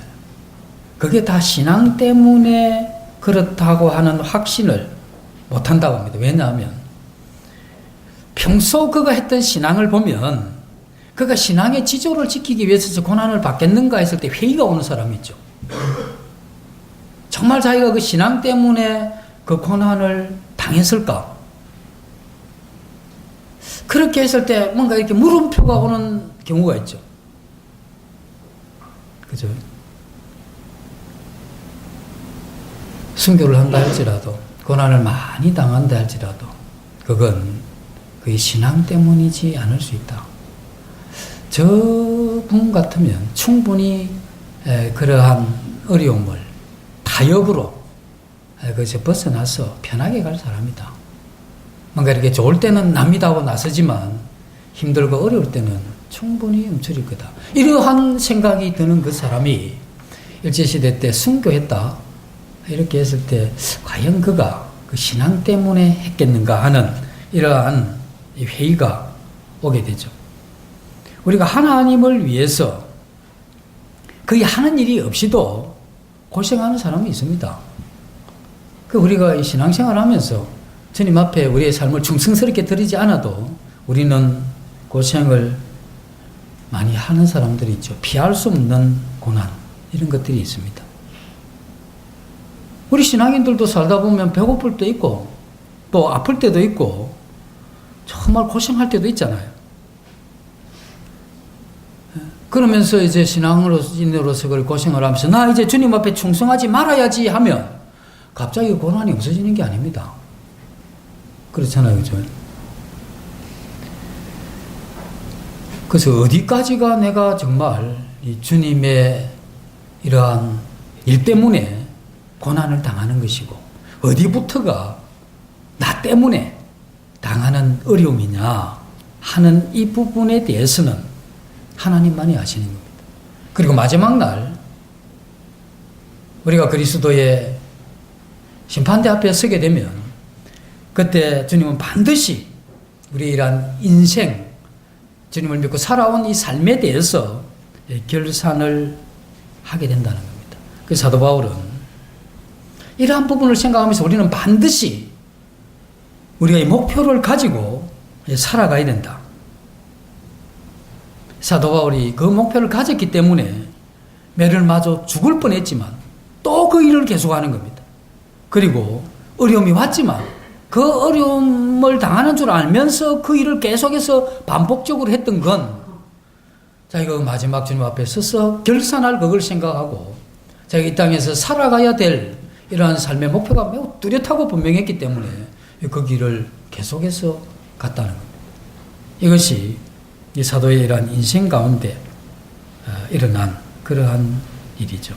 그게 다 신앙 때문에 그렇다고 하는 확신을 못한다고 합니다. 왜냐하면 평소 그가 했던 신앙을 보면, 그가 신앙의 지조를 지키기 위해서 고난을 받겠는가 했을 때 회의가 오는 사람이 있죠. 정말 자기가 그 신앙 때문에 그 고난을 당했을까? 그렇게 했을 때 뭔가 이렇게 물음표가 오는 경우가 있죠. 그죠? 순교를 한다 할지라도, 고난을 많이 당한다 할지라도, 그건 그의 신앙 때문이지 않을 수 있다. 저분 같으면 충분히 그러한 어려움을 다 타협으로 그것에 벗어나서 편하게 갈 사람이다. 뭔가 이렇게 좋을 때는 납니다 하고 나서지만 힘들고 어려울 때는 충분히 움츠릴 거다. 이러한 생각이 드는 그 사람이 일제시대 때 순교했다. 이렇게 했을 때 과연 그가 그 신앙 때문에 했겠는가 하는 이러한 회의가 오게 되죠. 우리가 하나님을 위해서 거의 하는 일이 없이도 고생하는 사람이 있습니다. 그 우리가 이 신앙생활 하면서 주님 앞에 우리의 삶을 충성스럽게 드리지 않아도 우리는 고생을 많이 하는 사람들이 있죠. 피할 수 없는 고난, 이런 것들이 있습니다. 우리 신앙인들도 살다 보면 배고플 때 있고 또 아플 때도 있고 정말 고생할 때도 있잖아요. 그러면서 이제 신앙인으로서 그걸 고생을 하면서 나 이제 주님 앞에 충성하지 말아야지 하면 갑자기 고난이 없어지는 게 아닙니다. 그렇잖아요. 그죠? 그래서 어디까지가 내가 정말 이 주님의 이러한 일 때문에 고난을 당하는 것이고 어디부터가 나 때문에 당하는 어려움이냐 하는 이 부분에 대해서는 하나님만이 아시는 겁니다. 그리고 마지막 날 우리가 그리스도의 심판대 앞에 서게 되면 그때 주님은 반드시 우리의 이러한 인생, 주님을 믿고 살아온 이 삶에 대해서 결산을 하게 된다는 겁니다. 그래서 사도 바울은 이러한 부분을 생각하면서 우리는 반드시 우리가 이 목표를 가지고 살아가야 된다. 사도 바울이 그 목표를 가졌기 때문에 매를 맞아 죽을 뻔했지만 또 그 일을 계속하는 겁니다. 그리고 어려움이 왔지만 그 어려움을 당하는 줄 알면서 그 일을 계속해서 반복적으로 했던 건 자기가 마지막 주님 앞에 서서 결산할 그걸 생각하고 자기가 이 땅에서 살아가야 될 이러한 삶의 목표가 매우 뚜렷하고 분명했기 때문에 그 길을 계속해서 갔다는 겁니다. 이것이 이 사도의 이러한 인생 가운데 일어난 그러한 일이죠.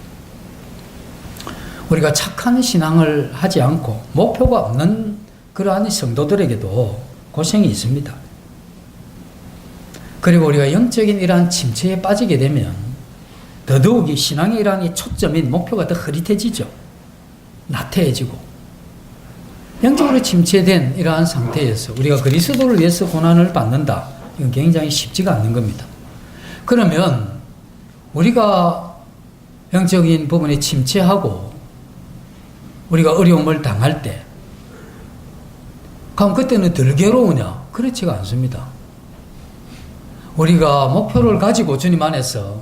우리가 착한 신앙을 하지 않고 목표가 없는 그러한 성도들에게도 고생이 있습니다. 그리고 우리가 영적인 이러한 침체에 빠지게 되면 더더욱이 신앙의 이러한 이 초점인 목표가 더 흐릿해지죠. 나태해지고 영적으로 침체된 이러한 상태에서 우리가 그리스도를 위해서 고난을 받는다. 이건 굉장히 쉽지가 않는 겁니다. 그러면 우리가 영적인 부분에 침체하고 우리가 어려움을 당할 때 그럼 그때는 덜 괴로우냐? 그렇지가 않습니다. 우리가 목표를 가지고 주님 안에서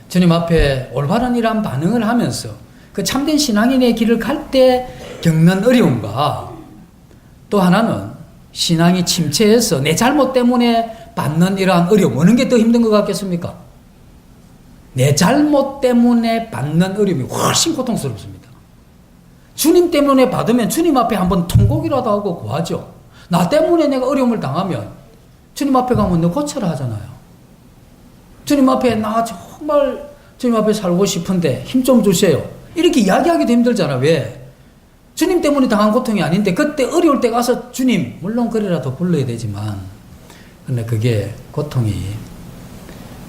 주님 앞에 올바른 이러한 반응을 하면서 그 참된 신앙인의 길을 갈 때 겪는 어려움과 또 하나는 신앙이 침체해서 내 잘못 때문에 받는 이러한 어려움, 어느 게 더 힘든 것 같겠습니까? 내 잘못 때문에 받는 어려움이 훨씬 고통스럽습니다. 주님 때문에 받으면 주님 앞에 한번 통곡이라도 하고 구하죠. 나 때문에 내가 어려움을 당하면 주님 앞에 가면 너 고쳐라 하잖아요. 주님 앞에 나 정말 주님 앞에 살고 싶은데 힘 좀 주세요. 이렇게 이야기하기도 힘들잖아. 왜? 주님 때문에 당한 고통이 아닌데 그때 어려울 때 가서 주님, 물론 그래라도 불러야 되지만 근데 그게 고통이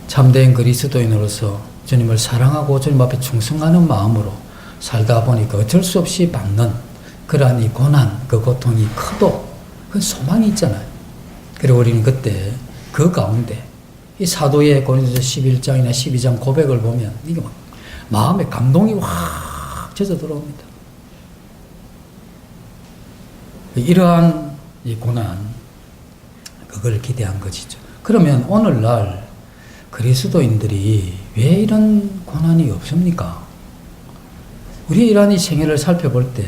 참된 그리스도인으로서 주님을 사랑하고 주님 앞에 충성하는 마음으로 살다 보니까 어쩔 수 없이 받는 그러한 이 고난, 그 고통이 커도 그 소망이 있잖아요. 그리고 우리는 그때 그 가운데 이 사도의 고린도서 11장이나 12장 고백을 보면 이게 막 마음에 감동이 확 젖어 들어옵니다. 이러한 이 고난, 그걸 기대한 것이죠. 그러면 오늘날 그리스도인들이 왜 이런 고난이 없습니까? 우리의 이러한 이 생애를 살펴볼 때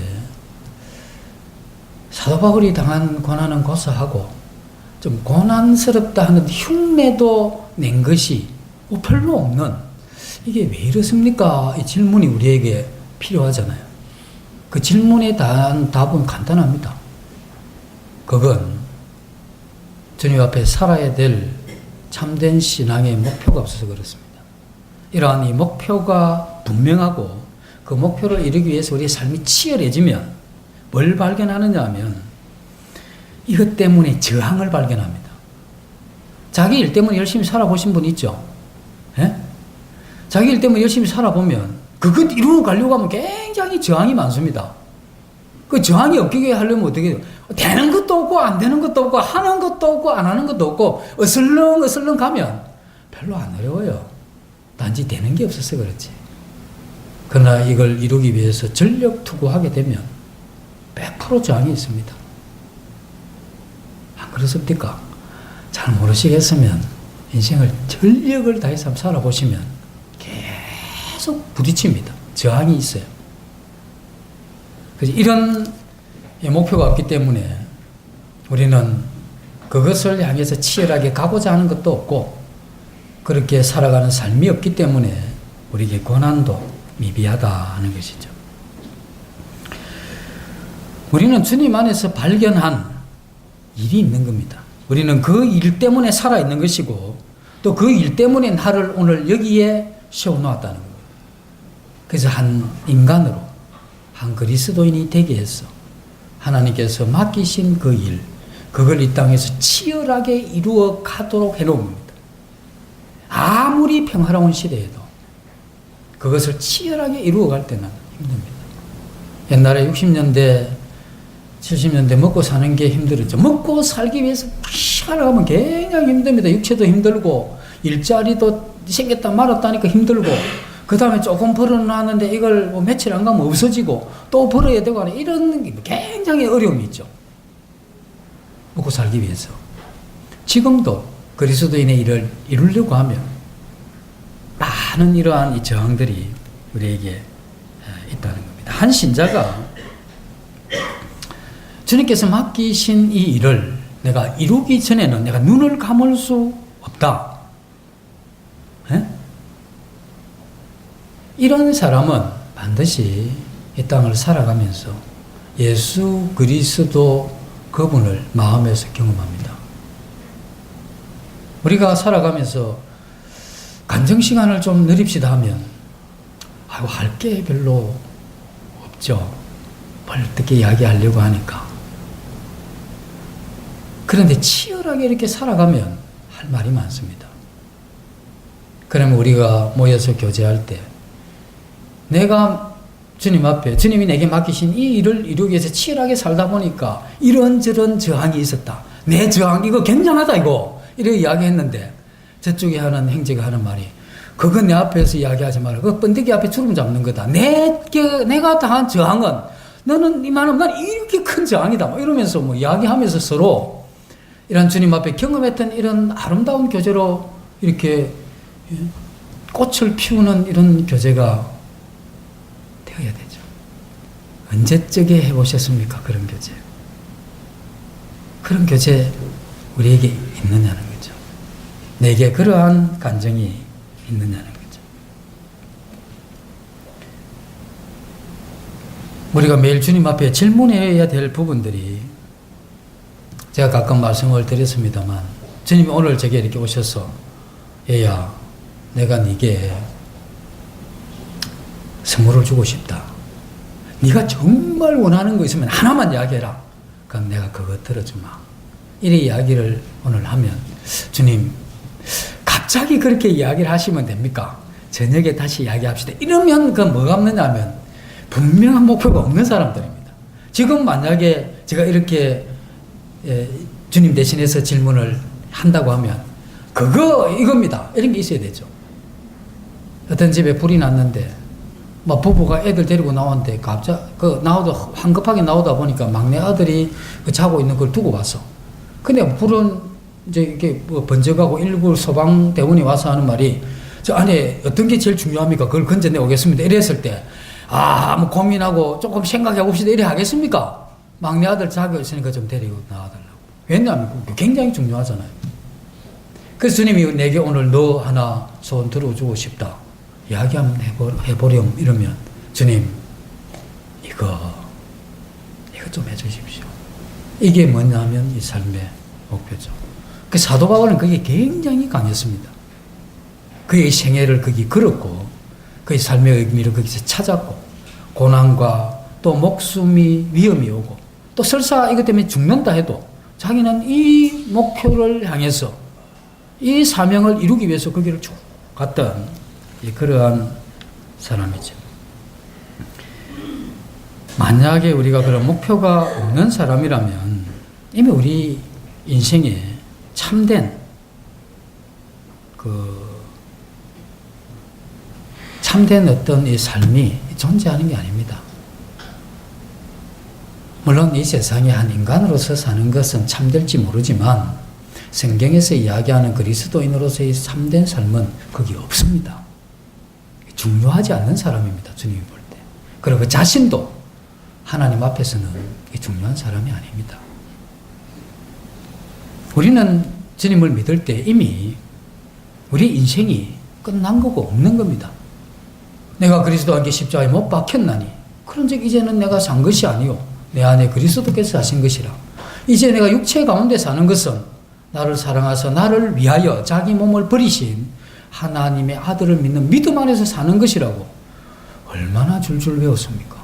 사도 바울이 당한 고난은 고사하고 좀 고난스럽다 하는 흉내도 낸 것이 별로 없는 이게 왜 이렇습니까? 이 질문이 우리에게 필요하잖아요. 그 질문에 대한 답은 간단합니다. 그건 주님 앞에 살아야 될 참된 신앙의 목표가 없어서 그렇습니다. 이러한 이 목표가 분명하고 그 목표를 이루기 위해서 우리의 삶이 치열해지면 뭘 발견하느냐 하면 이것 때문에 저항을 발견합니다. 자기 일 때문에 열심히 살아보신 분 있죠? 예? 자기 일 때문에 열심히 살아보면 그것 이루어 가려고 하면 굉장히 저항이 많습니다. 그 저항이 없게 하려면 어떻게 해요? 되는 것도 없고 안 되는 것도 없고 하는 것도 없고 안 하는 것도 없고 어슬렁 가면 별로 안 어려워요. 단지 되는 게 없어서 그렇지. 그러나 이걸 이루기 위해서 전력 투구하게 되면 100% 저항이 있습니다. 안 그렇습니까? 잘 모르시겠으면 인생을 전력을 다해서 한번 살아보시면 계속 부딪힙니다. 저항이 있어요. 그래서 이런 목표가 없기 때문에 우리는 그것을 향해서 치열하게 가고자 하는 것도 없고 그렇게 살아가는 삶이 없기 때문에 우리에게 고난도 미비하다 하는 것이죠. 우리는 주님 안에서 발견한 일이 있는 겁니다. 우리는 그 일 때문에 살아있는 것이고 또 그 일 때문에 나를 오늘 여기에 세워놓았다는 거예요. 그래서 한 인간으로 한 그리스도인이 되게 해서 하나님께서 맡기신 그 일, 그걸 이 땅에서 치열하게 이루어 가도록 해놓은 겁니다. 아무리 평화로운 시대에도 그것을 치열하게 이루어 갈 때는 힘듭니다. 옛날에 60년대, 70년대 먹고 사는 게 힘들었죠. 먹고 살기 위해서 살아가면 굉장히 힘듭니다. 육체도 힘들고 일자리도 생겼다 말았다니까 힘들고 그 다음에 조금 벌어놨는데 이걸 뭐 며칠 안 가면 없어지고 또 벌어야 되고 하는 이런 굉장히 어려움이 있죠. 먹고 살기 위해서. 지금도 그리스도인의 일을 이루려고 하면 많은 이러한 이 저항들이 우리에게 있다는 겁니다. 한 신자가 주님께서 맡기신 이 일을 내가 이루기 전에는 내가 눈을 감을 수 없다. 에? 이런 사람은 반드시 이 땅을 살아가면서 예수 그리스도 그분을 마음에서 경험합니다. 우리가 살아가면서 간증시간을 좀 늘립시다 하면 아이고 할 게 별로 없죠. 뭘 어떻게 이야기하려고 하니까. 그런데 치열하게 이렇게 살아가면 할 말이 많습니다. 그러면 우리가 모여서 교제할 때 내가 주님 앞에 주님이 내게 맡기신 이 일을 이루기 위해서 치열하게 살다 보니까 이런저런 저항이 있었다. 내 저항 이거 굉장하다 이거 이렇게 이야기했는데 저쪽에 하는 형제가 하는 말이 그건 내 앞에서 이야기하지 마라. 그 번데기 앞에 주름 잡는 거다. 내가 당한 저항은 너는 이만하면 난 이렇게 큰 저항이다. 뭐 이러면서 뭐 이야기하면서 서로 이런 주님 앞에 경험했던 이런 아름다운 교제로 이렇게 꽃을 피우는 이런 교제가 되어야 되죠. 언제적에 해보셨습니까? 그런 교제. 그런 교제 우리에게 있느냐는 거죠. 내게 그러한 감정이 있느냐는 거죠. 우리가 매일 주님 앞에 질문해야 될 부분들이 제가 가끔 말씀을 드렸습니다만 주님이 오늘 제게 이렇게 오셔서 얘야 내가 네게 선물을 주고 싶다. 네가 정말 원하는 거 있으면 하나만 이야기해라. 그럼 내가 그거 들어주마. 이래 이야기를 오늘 하면 주님 갑자기 그렇게 이야기를 하시면 됩니까? 저녁에 다시 이야기합시다. 이러면 그 뭐가 없느냐 하면 분명한 목표가 없는 사람들입니다. 지금 만약에 제가 이렇게 주님 대신해서 질문을 한다고 하면 그거 이겁니다. 이런 게 있어야 되죠. 어떤 집에 불이 났는데 뭐 부부가 애들 데리고 나왔는데 갑자기 나오다 황급하게 나오다 보니까 막내 아들이 자고 있는 걸 두고 왔어. 근데 불은 이제 이게 뭐 번져가고 119 소방대원이 와서 하는 말이 저 안에 어떤 게 제일 중요합니까? 그걸 건져내 오겠습니다. 이랬을 때 뭐 고민하고 조금 생각해 봅시다. 이래 하겠습니까? 막내 아들 자고 있으니까 좀 데리고 나와달라고. 왜냐하면 굉장히 중요하잖아요. 그래서 주님이 내게 오늘 너 하나 소원 들어주고 싶다. 이야기 한번 해보렴 이러면 주님 이거 좀 해주십시오. 이게 뭐냐면 이 삶의 목표죠. 그 사도 바울은 그게 굉장히 강했습니다. 그의 생애를 거기 걸었고 그의 삶의 의미를 거기서 찾았고 고난과 또 목숨이 위험이 오고 또 설사 이것 때문에 죽는다 해도 자기는 이 목표를 향해서 이 사명을 이루기 위해서 그 길을 쭉 갔던 그러한 사람이죠. 만약에 우리가 그런 목표가 없는 사람이라면 이미 우리 인생에 참된 어떤 이 삶이 존재하는 게 아닙니다. 물론 이 세상에 한 인간으로서 사는 것은 참될지 모르지만 성경에서 이야기하는 그리스도인으로서의 참된 삶은 거기 없습니다. 중요하지 않는 사람입니다. 주님이 볼 때. 그리고 그 자신도 하나님 앞에서는 중요한 사람이 아닙니다. 우리는 주님을 믿을 때 이미 우리 인생이 끝난 거고 없는 겁니다. 내가 그리스도와 함께 십자가에 못 박혔나니 그런즉 이제는 내가 산 것이 아니요 내 안에 그리스도께서 하신 것이라. 이제 내가 육체 가운데 사는 것은 나를 사랑하사 나를 위하여 자기 몸을 버리신 하나님의 아들을 믿는 믿음 안에서 사는 것이라고 얼마나 줄줄 외웠습니까?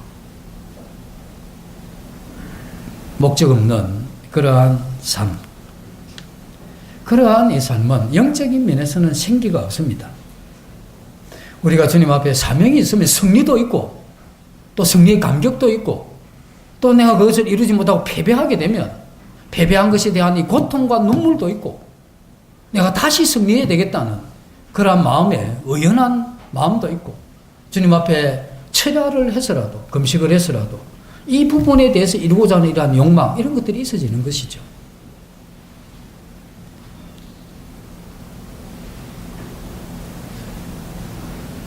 목적 없는 그러한 삶, 그러한 이 삶은 영적인 면에서는 생기가 없습니다. 우리가 주님 앞에 사명이 있으면 승리도 있고 또 승리의 감격도 있고 또 내가 그것을 이루지 못하고 패배하게 되면 패배한 것에 대한 이 고통과 눈물도 있고 내가 다시 승리해야 되겠다는 그러한 마음에 의연한 마음도 있고 주님 앞에 철야를 해서라도 금식을 해서라도 이 부분에 대해서 이루고자 하는 이러한 욕망 이런 것들이 있어지는 것이죠.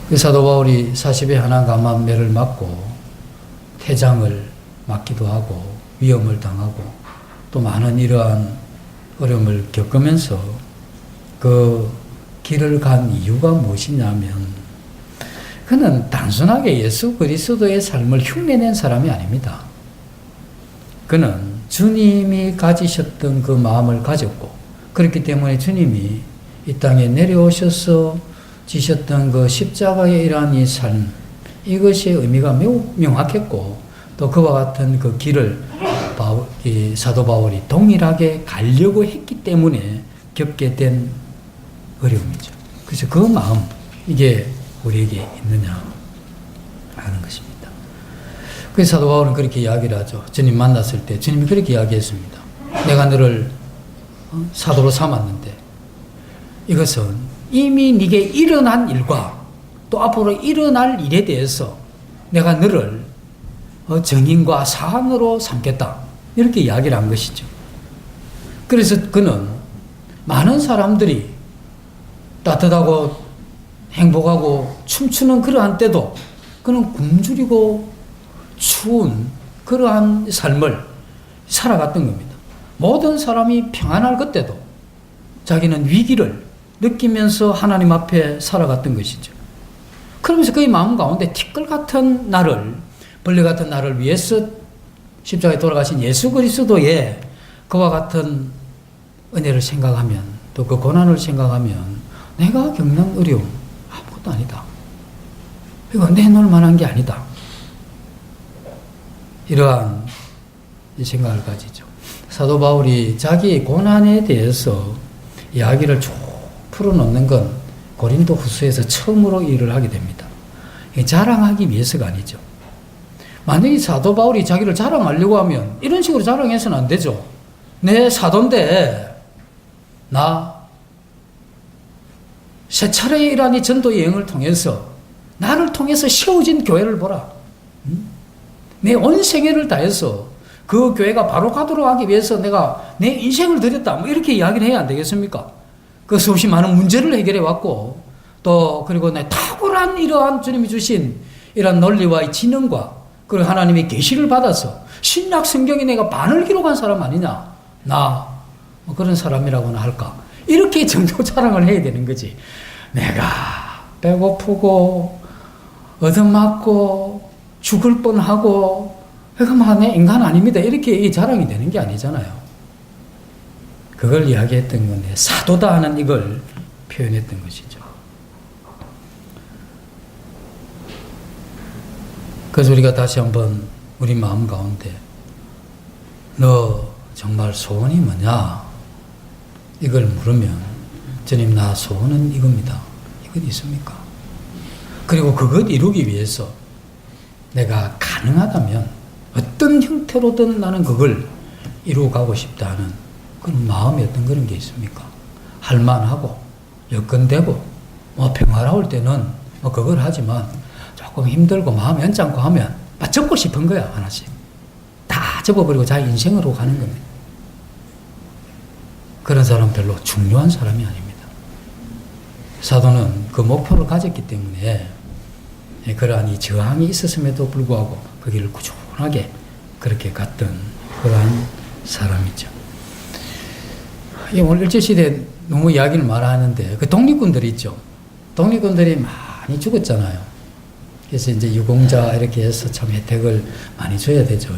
그 사도 바울이 40에 하나 감한 매를 맞고 태장을 맞기도 하고 위험을 당하고 또 많은 이러한 어려움을 겪으면서 그 길을 간 이유가 무엇이냐면 그는 단순하게 예수 그리스도의 삶을 흉내낸 사람이 아닙니다. 그는 주님이 가지셨던 그 마음을 가졌고 그렇기 때문에 주님이 이 땅에 내려오셔서 지셨던 그 십자가의 이러한 이 삶 이것의 의미가 매우 명확했고 또 그와 같은 그 길을 이 사도 바울이 동일하게 가려고 했기 때문에 겪게 된 어려움이죠. 그래서 그 마음 이게 우리에게 있느냐 하는 것입니다. 그래서 사도 바울은 그렇게 이야기를 하죠. 주님 만났을 때 주님이 그렇게 이야기했습니다. 내가 너를 사도로 삼았는데 이것은 이미 네게 일어난 일과 또 앞으로 일어날 일에 대해서 내가 너를 증인과 사안으로 삼겠다. 이렇게 이야기를 한 것이죠. 그래서 그는 많은 사람들이 따뜻하고 행복하고 춤추는 그러한 때도 그는 굶주리고 추운 그러한 삶을 살아갔던 겁니다. 모든 사람이 평안할 그때도 자기는 위기를 느끼면서 하나님 앞에 살아갔던 것이죠. 그러면서 그의 마음 가운데 티끌 같은 나를, 벌레 같은 나를 위해서 십자가에 돌아가신 예수 그리스도의 그와 같은 은혜를 생각하면 또 그 고난을 생각하면 내가 겪는 어려움 아무것도 아니다. 이거 내놓을 만한 게 아니다. 이러한 생각을 가지죠. 사도 바울이 자기의 고난에 대해서 이야기를 쭉 풀어놓는 건 고린도 후서에서 처음으로 일을 하게 됩니다. 자랑하기 위해서가 아니죠. 만약에 사도 바울이 자기를 자랑하려고 하면 이런 식으로 자랑해서는 안 되죠. 내 사도인데 나 세 차례의 이러한 이 전도 여행을 통해서 나를 통해서 세워진 교회를 보라. 내 온 생애를 다해서 그 교회가 바로 가도록 하기 위해서 내가 내 인생을 드렸다. 뭐 이렇게 이야기를 해야 안 되겠습니까? 그 수없이 많은 문제를 해결해 왔고 또 그리고 내 탁월한 이러한 주님이 주신 이러한 논리와 지능과 그리고 하나님의 계시를 받아서 신약 성경에 내가 반을 기록한 사람 아니냐? 나 뭐 그런 사람이라고나 할까? 이렇게 정도 자랑을 해야 되는 거지. 내가 배고프고 얻어맞고 죽을 뻔하고 그러니까 내 인간 아닙니다. 이렇게 자랑이 되는 게 아니잖아요. 그걸 이야기했던 건 사도다 하는 이걸 표현했던 것이죠. 그래서 우리가 다시 한번 우리 마음 가운데 너 정말 소원이 뭐냐? 이걸 물으면 주님 나 소원은 이겁니다. 이건 있습니까? 그리고 그것 이루기 위해서 내가 가능하다면 어떤 형태로든 나는 그걸 이루어가고 싶다 하는 그런 마음이 어떤 그런 게 있습니까? 할만하고 여건되고 뭐 평화로울 때는 뭐 그걸 하지만 조금 힘들고 마음이 연장고 하면 막 접고 싶은 거야. 하나씩 다 접어버리고 자기 인생으로 가는 겁니다. 그런 사람 별로 중요한 사람이 아닙니다. 사도는 그 목표를 가졌기 때문에 그러한 이 저항이 있었음에도 불구하고 그 길을 꾸준하게 그렇게 갔던 그러한 사람이죠. 오늘 일제시대에 너무 이야기를 말하는데 그 독립군들이 있죠. 독립군들이 많이 죽었잖아요. 그래서 이제 유공자 이렇게 해서 참 혜택을 많이 줘야 되죠.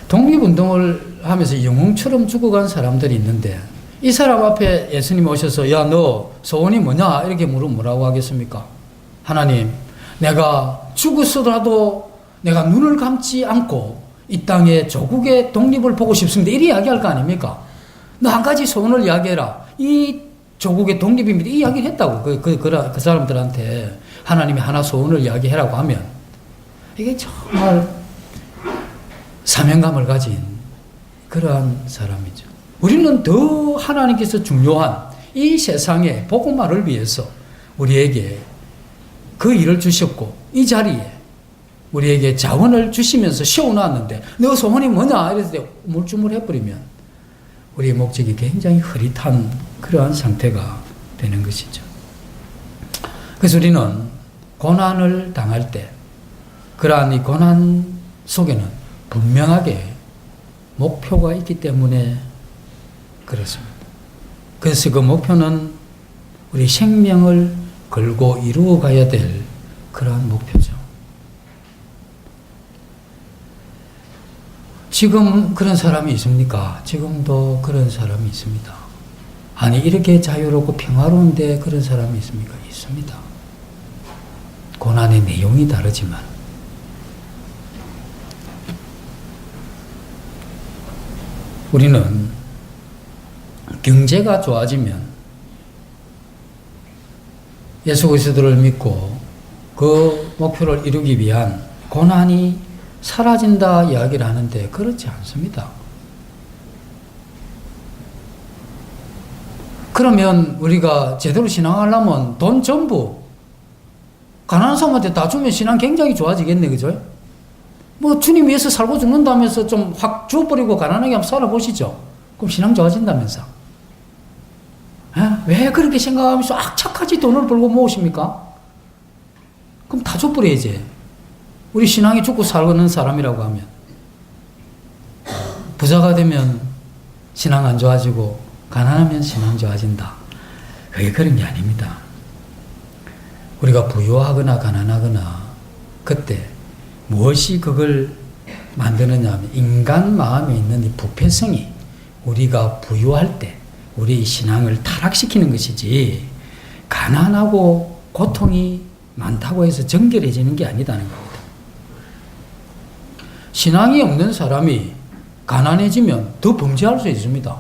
독립운동을 하면서 영웅처럼 죽어간 사람들이 있는데 이 사람 앞에 예수님 오셔서 야 너 소원이 뭐냐 이렇게 물으면 뭐라고 하겠습니까? 하나님 내가 죽었어도 내가 눈을 감지 않고 이 땅의 조국의 독립을 보고 싶습니다. 이리 이야기할 거 아닙니까? 너 한 가지 소원을 이야기해라. 이 조국의 독립입니다. 이 이야기를 했다고 그 사람들한테 하나님이 하나 소원을 이야기해라고 하면 이게 정말 사명감을 가진 그러한 사람이죠. 우리는 더 하나님께서 중요한 이 세상의 복음화를 위해서 우리에게 그 일을 주셨고 이 자리에 우리에게 자원을 주시면서 세워놨는데 너 소원이 뭐냐 이랬을 때 우물쭈물해버리면 우리의 목적이 굉장히 흐릿한 그러한 상태가 되는 것이죠. 그래서 우리는 고난을 당할 때 그러한 이 고난 속에는 분명하게 목표가 있기 때문에 그렇습니다. 그래서 그 목표는 우리 생명을 걸고 이루어가야 될 그러한 목표죠. 지금 그런 사람이 있습니까? 지금도 그런 사람이 있습니다. 아니 이렇게 자유롭고 평화로운데 그런 사람이 있습니까? 있습니다. 고난의 내용이 다르지만 우리는 경제가 좋아지면 예수 그리스도를 믿고 그 목표를 이루기 위한 고난이 사라진다 이야기를 하는데 그렇지 않습니다. 그러면 우리가 제대로 신앙하려면 돈 전부 가난한 사람한테 다 주면 신앙 굉장히 좋아지겠네, 그죠? 뭐 주님 위해서 살고 죽는다면서 좀 확 주워버리고 가난하게 한번 살아보시죠. 그럼 신앙 좋아진다면서. 왜 그렇게 생각하면서 악착같이 돈을 벌고 모으십니까? 그럼 다 줘버려야지. 우리 신앙이 죽고 살고는 사람이라고 하면 부자가 되면 신앙 안 좋아지고 가난하면 신앙 좋아진다. 그게 그런 게 아닙니다. 우리가 부유하거나 가난하거나 그때 무엇이 그걸 만드느냐 하면 인간 마음에 있는 이 부패성이 우리가 부유할 때 우리 신앙을 타락시키는 것이지 가난하고 고통이 많다고 해서 정결해지는 게 아니다는 겁니다. 신앙이 없는 사람이 가난해지면 더 범죄할 수 있습니다.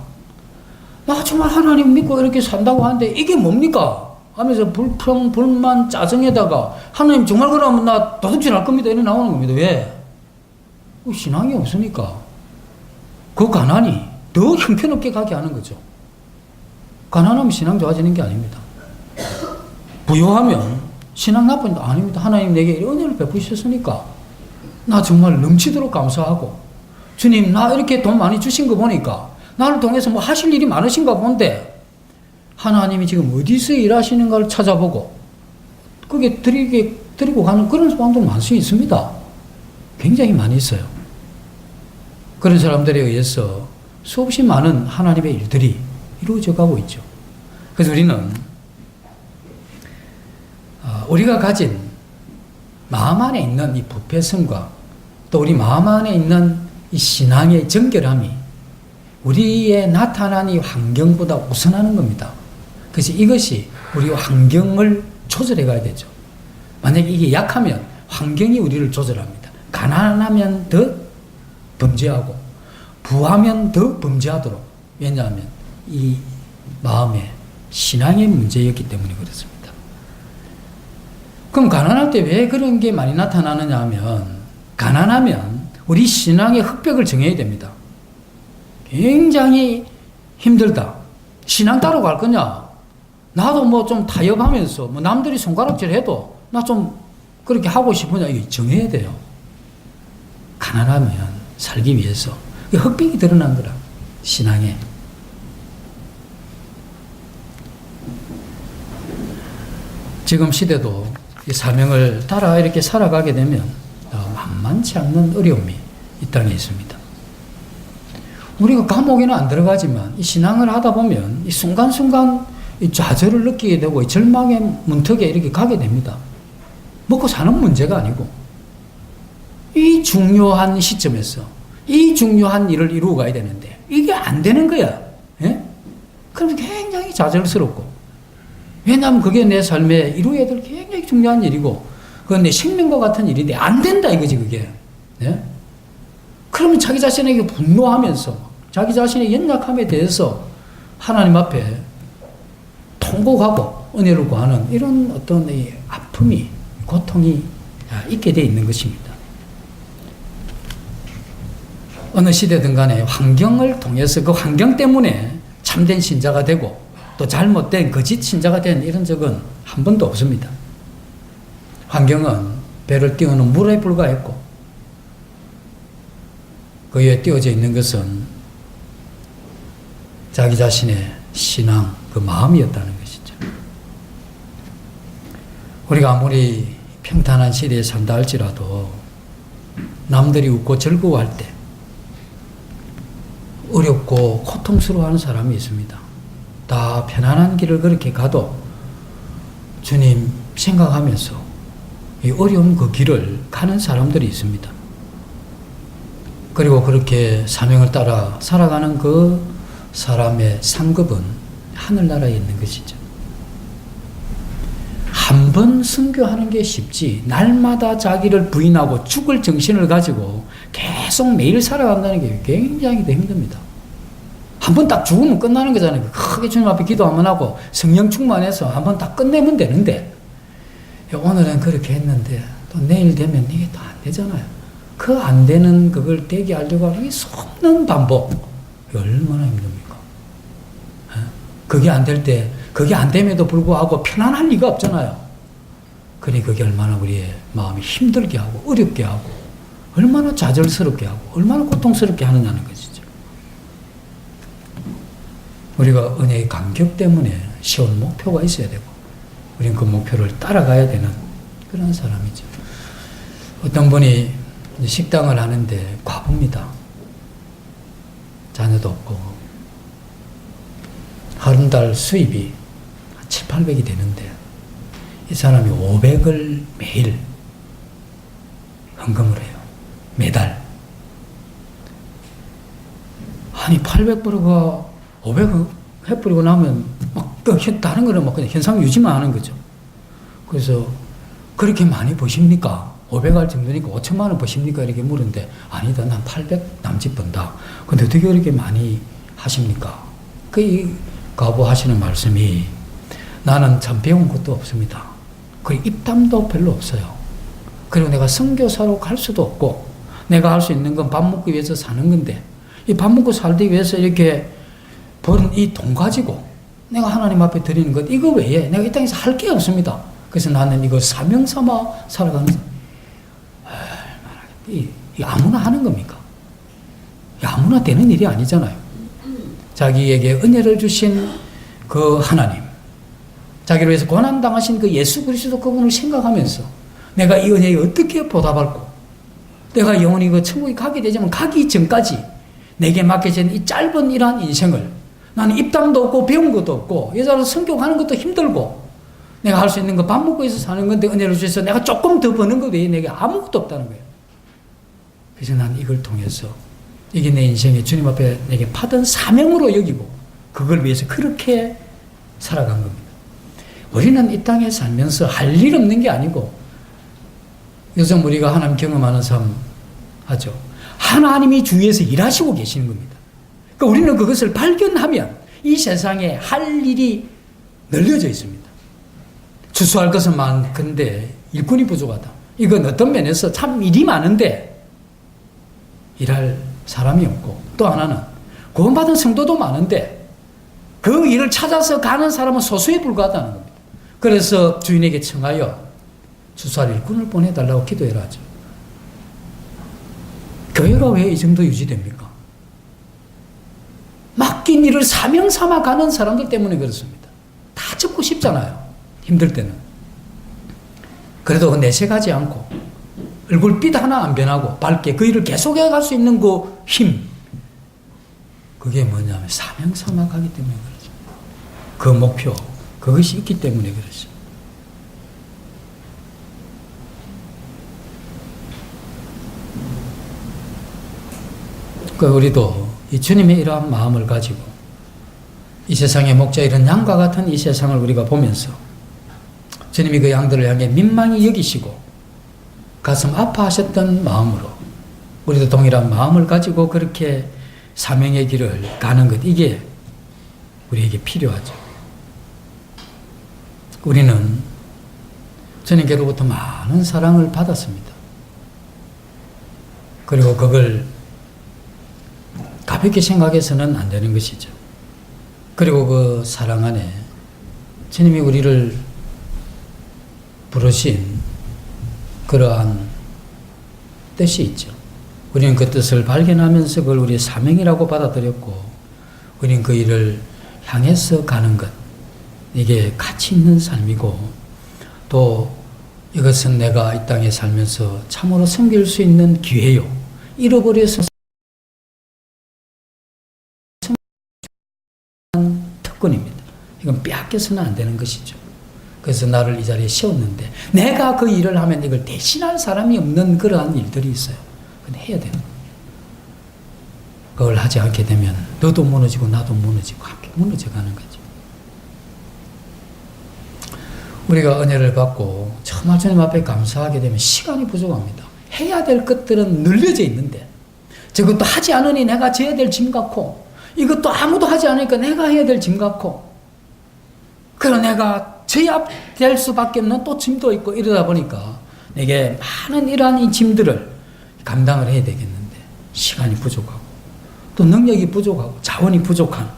나 정말 하나님 믿고 이렇게 산다고 하는데 이게 뭡니까? 하면서 불평, 불만, 짜증에다가 하나님 정말 그러면 나 도둑질 할 겁니다. 이렇게 나오는 겁니다. 왜? 신앙이 없으니까 그 가난이 더 형편없게 가게 하는 거죠. 가난하면 신앙 좋아지는 게 아닙니다. 부유하면 신앙 나쁜 게 아닙니다. 하나님 내게 은혜를 베푸셨으니까 나 정말 넘치도록 감사하고 주님 나 이렇게 돈 많이 주신 거 보니까 나를 통해서 뭐 하실 일이 많으신가 본데 하나님이 지금 어디서 일하시는가를 찾아보고 그게 드리고 가는 그런 사람들 많이 있습니다. 굉장히 많이 있어요. 그런 사람들에 의해서 수없이 많은 하나님의 일들이 이루어져 가고 있죠. 그래서 우리는 우리가 가진 마음 안에 있는 이 부패성과 또 우리 마음 안에 있는 이 신앙의 정결함이 우리의 나타난 이 환경보다 우선하는 겁니다. 그래서 이것이 우리 환경을 조절해 가야 되죠. 만약에 이게 약하면 환경이 우리를 조절합니다. 가난하면 더 범죄하고 부하면 더 범죄하도록. 왜냐하면 이 마음에 신앙의 문제였기 때문에 그렇습니다. 그럼 가난할 때 왜 그런 게 많이 나타나느냐 하면, 가난하면 우리 신앙의 흑벽을 정해야 됩니다. 굉장히 힘들다. 신앙 따로 갈 거냐? 나도 뭐 좀 타협하면서 뭐 남들이 손가락질 해도 나 좀 그렇게 하고 싶으냐? 이거 정해야 돼요. 가난하면 살기 위해서. 흑백이 드러난 거라, 신앙에. 지금 시대도 이 사명을 따라 이렇게 살아가게 되면 만만치 않는 어려움이 이 땅에 있습니다. 우리가 감옥에는 안 들어가지만 이 신앙을 하다 보면 이 순간순간 이 좌절을 느끼게 되고 이 절망의 문턱에 이렇게 가게 됩니다. 먹고 사는 문제가 아니고 이 중요한 시점에서 이 중요한 일을 이루어 가야 되는데 이게 안 되는 거야. 예? 그럼 굉장히 좌절스럽고, 왜냐하면 그게 내 삶에 이루어야 될 굉장히 중요한 일이고 그건 내 생명과 같은 일인데 안 된다 이거지 그게. 예? 그러면 자기 자신에게 분노하면서 자기 자신의 연약함에 대해서 하나님 앞에 통곡하고 은혜를 구하는 이런 어떤 이 아픔이, 고통이 있게 되어 있는 것입니다. 어느 시대든 간에 환경을 통해서 그 환경 때문에 참된 신자가 되고 또 잘못된 거짓 신자가 된 이런 적은 한 번도 없습니다. 환경은 배를 띄우는 물에 불과했고 그 위에 띄워져 있는 것은 자기 자신의 신앙, 그 마음이었다는 것이죠. 우리가 아무리 평탄한 시대에 산다 할지라도 남들이 웃고 즐거워할 때 어렵고 고통스러워하는 사람이 있습니다. 다 편안한 길을 그렇게 가도 주님 생각하면서 이 어려운 그 길을 가는 사람들이 있습니다. 그리고 그렇게 사명을 따라 살아가는 그 사람의 상급은 하늘나라에 있는 것이죠. 한 번 선교하는 게 쉽지 날마다 자기를 부인하고 죽을 정신을 가지고 계속 매일 살아간다는 게 굉장히 더 힘듭니다. 한 번 딱 죽으면 끝나는 거잖아요. 크게 주님 앞에 기도 한번 하고 성령 충만해서 한번 딱 끝내면 되는데 오늘은 그렇게 했는데 또 내일 되면 이게 또 안 되잖아요. 그 안 되는 그걸 되게 하려고 하는 이 속는 반복. 얼마나 힘듭니까? 그게 안 될 때, 그게 안 됨에도 불구하고 편안할 리가 없잖아요. 그러니 그게 얼마나 우리의 마음이 힘들게 하고 어렵게 하고 얼마나 좌절스럽게 하고 얼마나 고통스럽게 하느냐는 것이죠. 우리가 은혜의 감격 때문에 세운 목표가 있어야 되고 우리는 그 목표를 따라가야 되는 그런 사람이죠. 어떤 분이 식당을 하는데 과부입니다. 자녀도 없고 한 달 수입이 한 7, 800이 되는데 이 사람이 500을 매일 헌금을 해요. 매달. 아니 800불과 500 해버리고 나면 막 다른 거는 막 그냥 현상 유지만 하는 거죠. 그래서 그렇게 많이 버십니까? 500할 정도니까 5천만 원 버십니까? 이렇게 물었는데 아니다, 난 800 남짓 번다. 근데 어떻게 그렇게 많이 하십니까? 그 가부 하시는 말씀이 나는 참 배운 것도 없습니다. 그 입담도 별로 없어요. 그리고 내가 선교사로 갈 수도 없고 내가 할 수 있는 건 밥 먹기 위해서 사는 건데 이 밥 먹고 살기 위해서 이렇게 번 이 돈 가지고 내가 하나님 앞에 드리는 것 이거 외에 내가 이 땅에서 할 게 없습니다. 그래서 나는 이거 사명 삼아 살아가는 이 아무나 하는 겁니까? 아무나 되는 일이 아니잖아요. 자기에게 은혜를 주신 그 하나님, 자기를 위해서 고난당하신 그 예수 그리스도 그분을 생각하면서 내가 이 은혜에 어떻게 보답할고 내가 영원히 그 천국에 가게 되자면 가기 전까지 내게 맡겨진 이 짧은 이러한 인생을 나는 입담도 없고 배운 것도 없고 여자로 성격하는 것도 힘들고 내가 할 수 있는 거 밥 먹고 있어 사는 건데 은혜를 주셔서 내가 조금 더 버는 것 외에 내게 아무것도 없다는 거예요. 그래서 난 이걸 통해서 이게 내 인생에 주님 앞에 내게 받은 사명으로 여기고 그걸 위해서 그렇게 살아간 겁니다. 우리는 이 땅에 살면서 할 일 없는 게 아니고 요즘 우리가 하나님 경험하는 삶 하죠. 하나님이 주위에서 일하시고 계시는 겁니다. 그러니까 우리는 그것을 발견하면 이 세상에 할 일이 널려져 있습니다. 주수할 것은 많은데 일꾼이 부족하다. 이건 어떤 면에서 참 일이 많은데 일할 사람이 없고, 또 하나는 구원받은 성도도 많은데 그 일을 찾아서 가는 사람은 소수에 불과하다는 겁니다. 그래서 주인에게 청하여 주수할 일꾼을 보내달라고 기도해라 하죠. 교회가 왜 이 정도 유지됩니까? 맡긴 일을 사명 삼아 가는 사람들 때문에 그렇습니다. 다 접고 싶잖아요. 힘들 때는. 그래도 내색하지 않고 얼굴빛 하나 안 변하고 밝게 그 일을 계속해 갈 수 있는 그 힘, 그게 뭐냐면 사명 삼아 가기 때문에 그렇습니다. 그 목표, 그것이 있기 때문에 그렇습니다. 우리도 이 주님의 이러한 마음을 가지고 이 세상의 목자 이런 양과 같은 이 세상을 우리가 보면서 주님이 그 양들을 향해 민망히 여기시고 가슴 아파하셨던 마음으로 우리도 동일한 마음을 가지고 그렇게 사명의 길을 가는 것, 이게 우리에게 필요하죠. 우리는 주님께로부터 많은 사랑을 받았습니다. 그리고 그걸 가볍게 생각해서는 안 되는 것이죠. 그리고 그 사랑 안에 주님이 우리를 부르신 그러한 뜻이 있죠. 우리는 그 뜻을 발견하면서 그걸 우리의 사명이라고 받아들였고, 우리는 그 일을 향해서 가는 것, 이게 가치 있는 삶이고, 또 이것은 내가 이 땅에 살면서 참으로 섬길 수 있는 기회요. 잃어버려서 특권입니다. 이건 빼앗겨서는 안 되는 것이죠. 그래서 나를 이 자리에 세웠는데 내가 그 일을 하면 이걸 대신할 사람이 없는 그러한 일들이 있어요. 근데 해야 되는 거예요. 그걸 하지 않게 되면 너도 무너지고 나도 무너지고 함께 무너져가는 거죠. 우리가 은혜를 받고 정말 주님 앞에 감사하게 되면 시간이 부족합니다. 해야 될 것들은 늘려져 있는데 저것도 하지 않으니 내가 져야 될 짐 같고, 이것도 아무도 하지 않으니까 내가 해야 될 짐 같고, 그럼 내가 져야 될 수밖에 없는 또 짐도 있고, 이러다 보니까 내게 많은 이러한 이 짐들을 감당을 해야 되겠는데 시간이 부족하고 또 능력이 부족하고 자원이 부족한,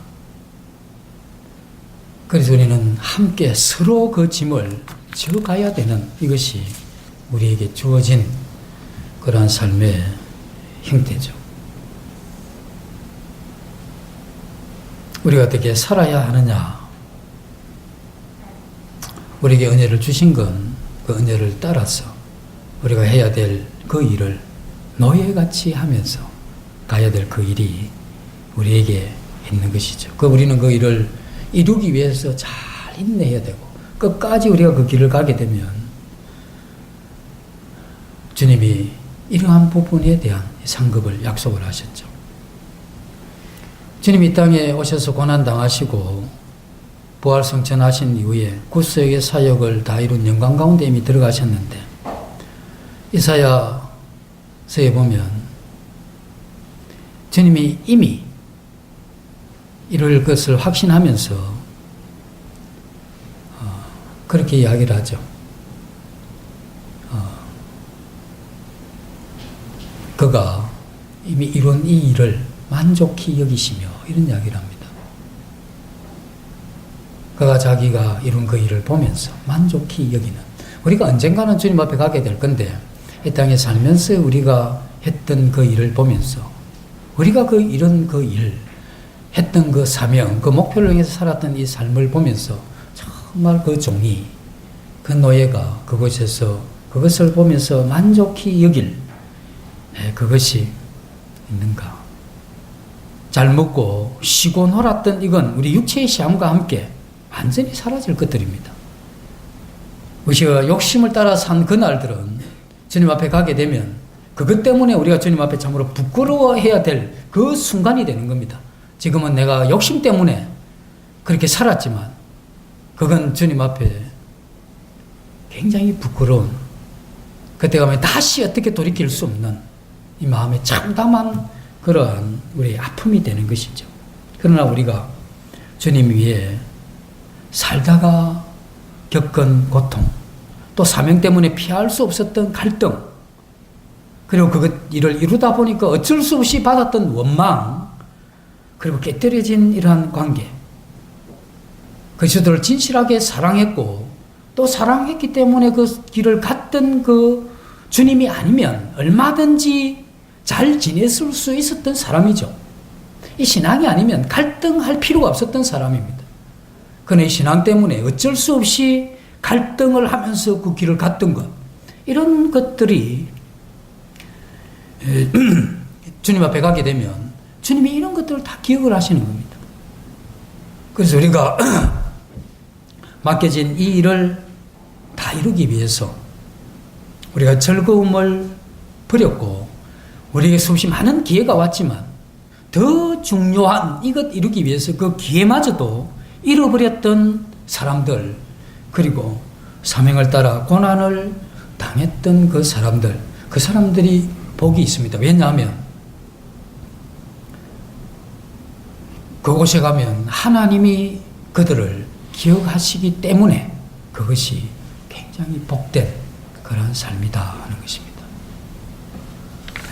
그래서 우리는 함께 서로 그 짐을 져가야 되는, 이것이 우리에게 주어진 그러한 삶의 형태죠. 우리가 어떻게 살아야 하느냐? 우리에게 은혜를 주신 건 그 은혜를 따라서 우리가 해야 될 그 일을 노예같이 하면서 가야 될 그 일이 우리에게 있는 것이죠. 우리는 그 일을 이루기 위해서 잘 인내해야 되고, 끝까지 우리가 그 길을 가게 되면 주님이 이러한 부분에 대한 상급을 약속을 하셨죠. 주님이 이 땅에 오셔서 고난당하시고 부활성천하신 이후에 구속의 사역을 다 이룬 영광 가운데 이미 들어가셨는데, 이사야서에 보면 주님이 이미 이룰 것을 확신하면서 그렇게 이야기를 하죠. 그가 이미 이룬 이 일을 만족히 여기시며, 이런 이야기를 합니다. 그가 자기가 이룬 그 일을 보면서 만족히 여기는, 우리가 언젠가는 주님 앞에 가게 될 건데 이 땅에 살면서 우리가 했던 그 일을 보면서, 우리가 그 이룬 그 일, 했던 그 사명, 그 목표를 향해서 살았던 이 삶을 보면서 정말 그 종이, 그 노예가 그곳에서 그것을 보면서 만족히 여길 그것이 있는가? 잘 먹고 쉬고 놀았던 이건 우리 육체의 시험과 함께 완전히 사라질 것들입니다. 우리가 욕심을 따라 산 그날들은 주님 앞에 가게 되면 그것 때문에 우리가 주님 앞에 참으로 부끄러워해야 될 그 순간이 되는 겁니다. 지금은 내가 욕심 때문에 그렇게 살았지만 그건 주님 앞에 굉장히 부끄러운 그때 가면 다시 어떻게 돌이킬 수 없는 이 마음에 참담한 그러한 우리의 아픔이 되는 것이죠. 그러나 우리가 주님 위에 살다가 겪은 고통, 또 사명 때문에 피할 수 없었던 갈등, 그리고 이를 이루다 보니까 어쩔 수 없이 받았던 원망, 그리고 깨뜨려진 이러한 관계, 그리스도를 진실하게 사랑했고 또 사랑했기 때문에 그 길을 갔던 그 주님이 아니면 얼마든지 잘 지냈을 수 있었던 사람이죠. 이 신앙이 아니면 갈등할 필요가 없었던 사람입니다. 그러나 이 신앙 때문에 어쩔 수 없이 갈등을 하면서 그 길을 갔던 것, 이런 것들이 주님 앞에 가게 되면 주님이 이런 것들을 다 기억을 하시는 겁니다. 그래서 우리가 맡겨진 이 일을 다 이루기 위해서 우리가 즐거움을 버렸고 우리에게 수없이 많은 기회가 왔지만 더 중요한 이것 이루기 위해서 그 기회마저도 잃어버렸던 사람들, 그리고 사명을 따라 고난을 당했던 그 사람들이 복이 있습니다. 왜냐하면 그곳에 가면 하나님이 그들을 기억하시기 때문에 그것이 굉장히 복된 그런 삶이다 하는 것입니다.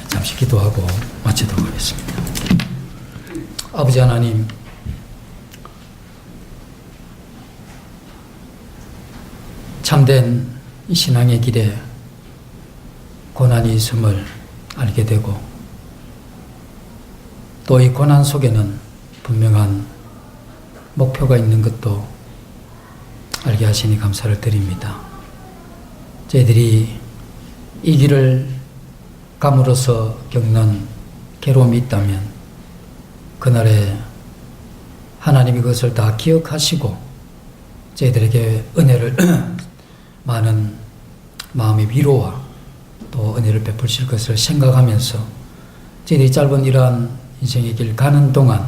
잠시 기도하고 마치도록 하겠습니다. 아버지 하나님, 참된 이 신앙의 길에 고난이 있음을 알게 되고 또 이 고난 속에는 분명한 목표가 있는 것도 알게 하시니 감사를 드립니다. 저희들이 이 길을 감으로써 겪는 괴로움이 있다면 그날에 하나님이 그것을 다 기억하시고 저희들에게 은혜를 많은 마음의 위로와 또 은혜를 베푸실 것을 생각하면서 저희들이 짧은 이러한 인생의 길 가는 동안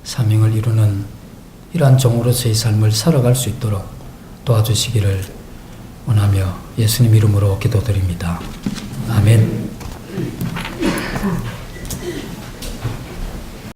사명을 이루는 이러한 종으로서의 삶을 살아갈 수 있도록 도와주시기를 원하며 예수님 이름으로 기도드립니다. 아멘.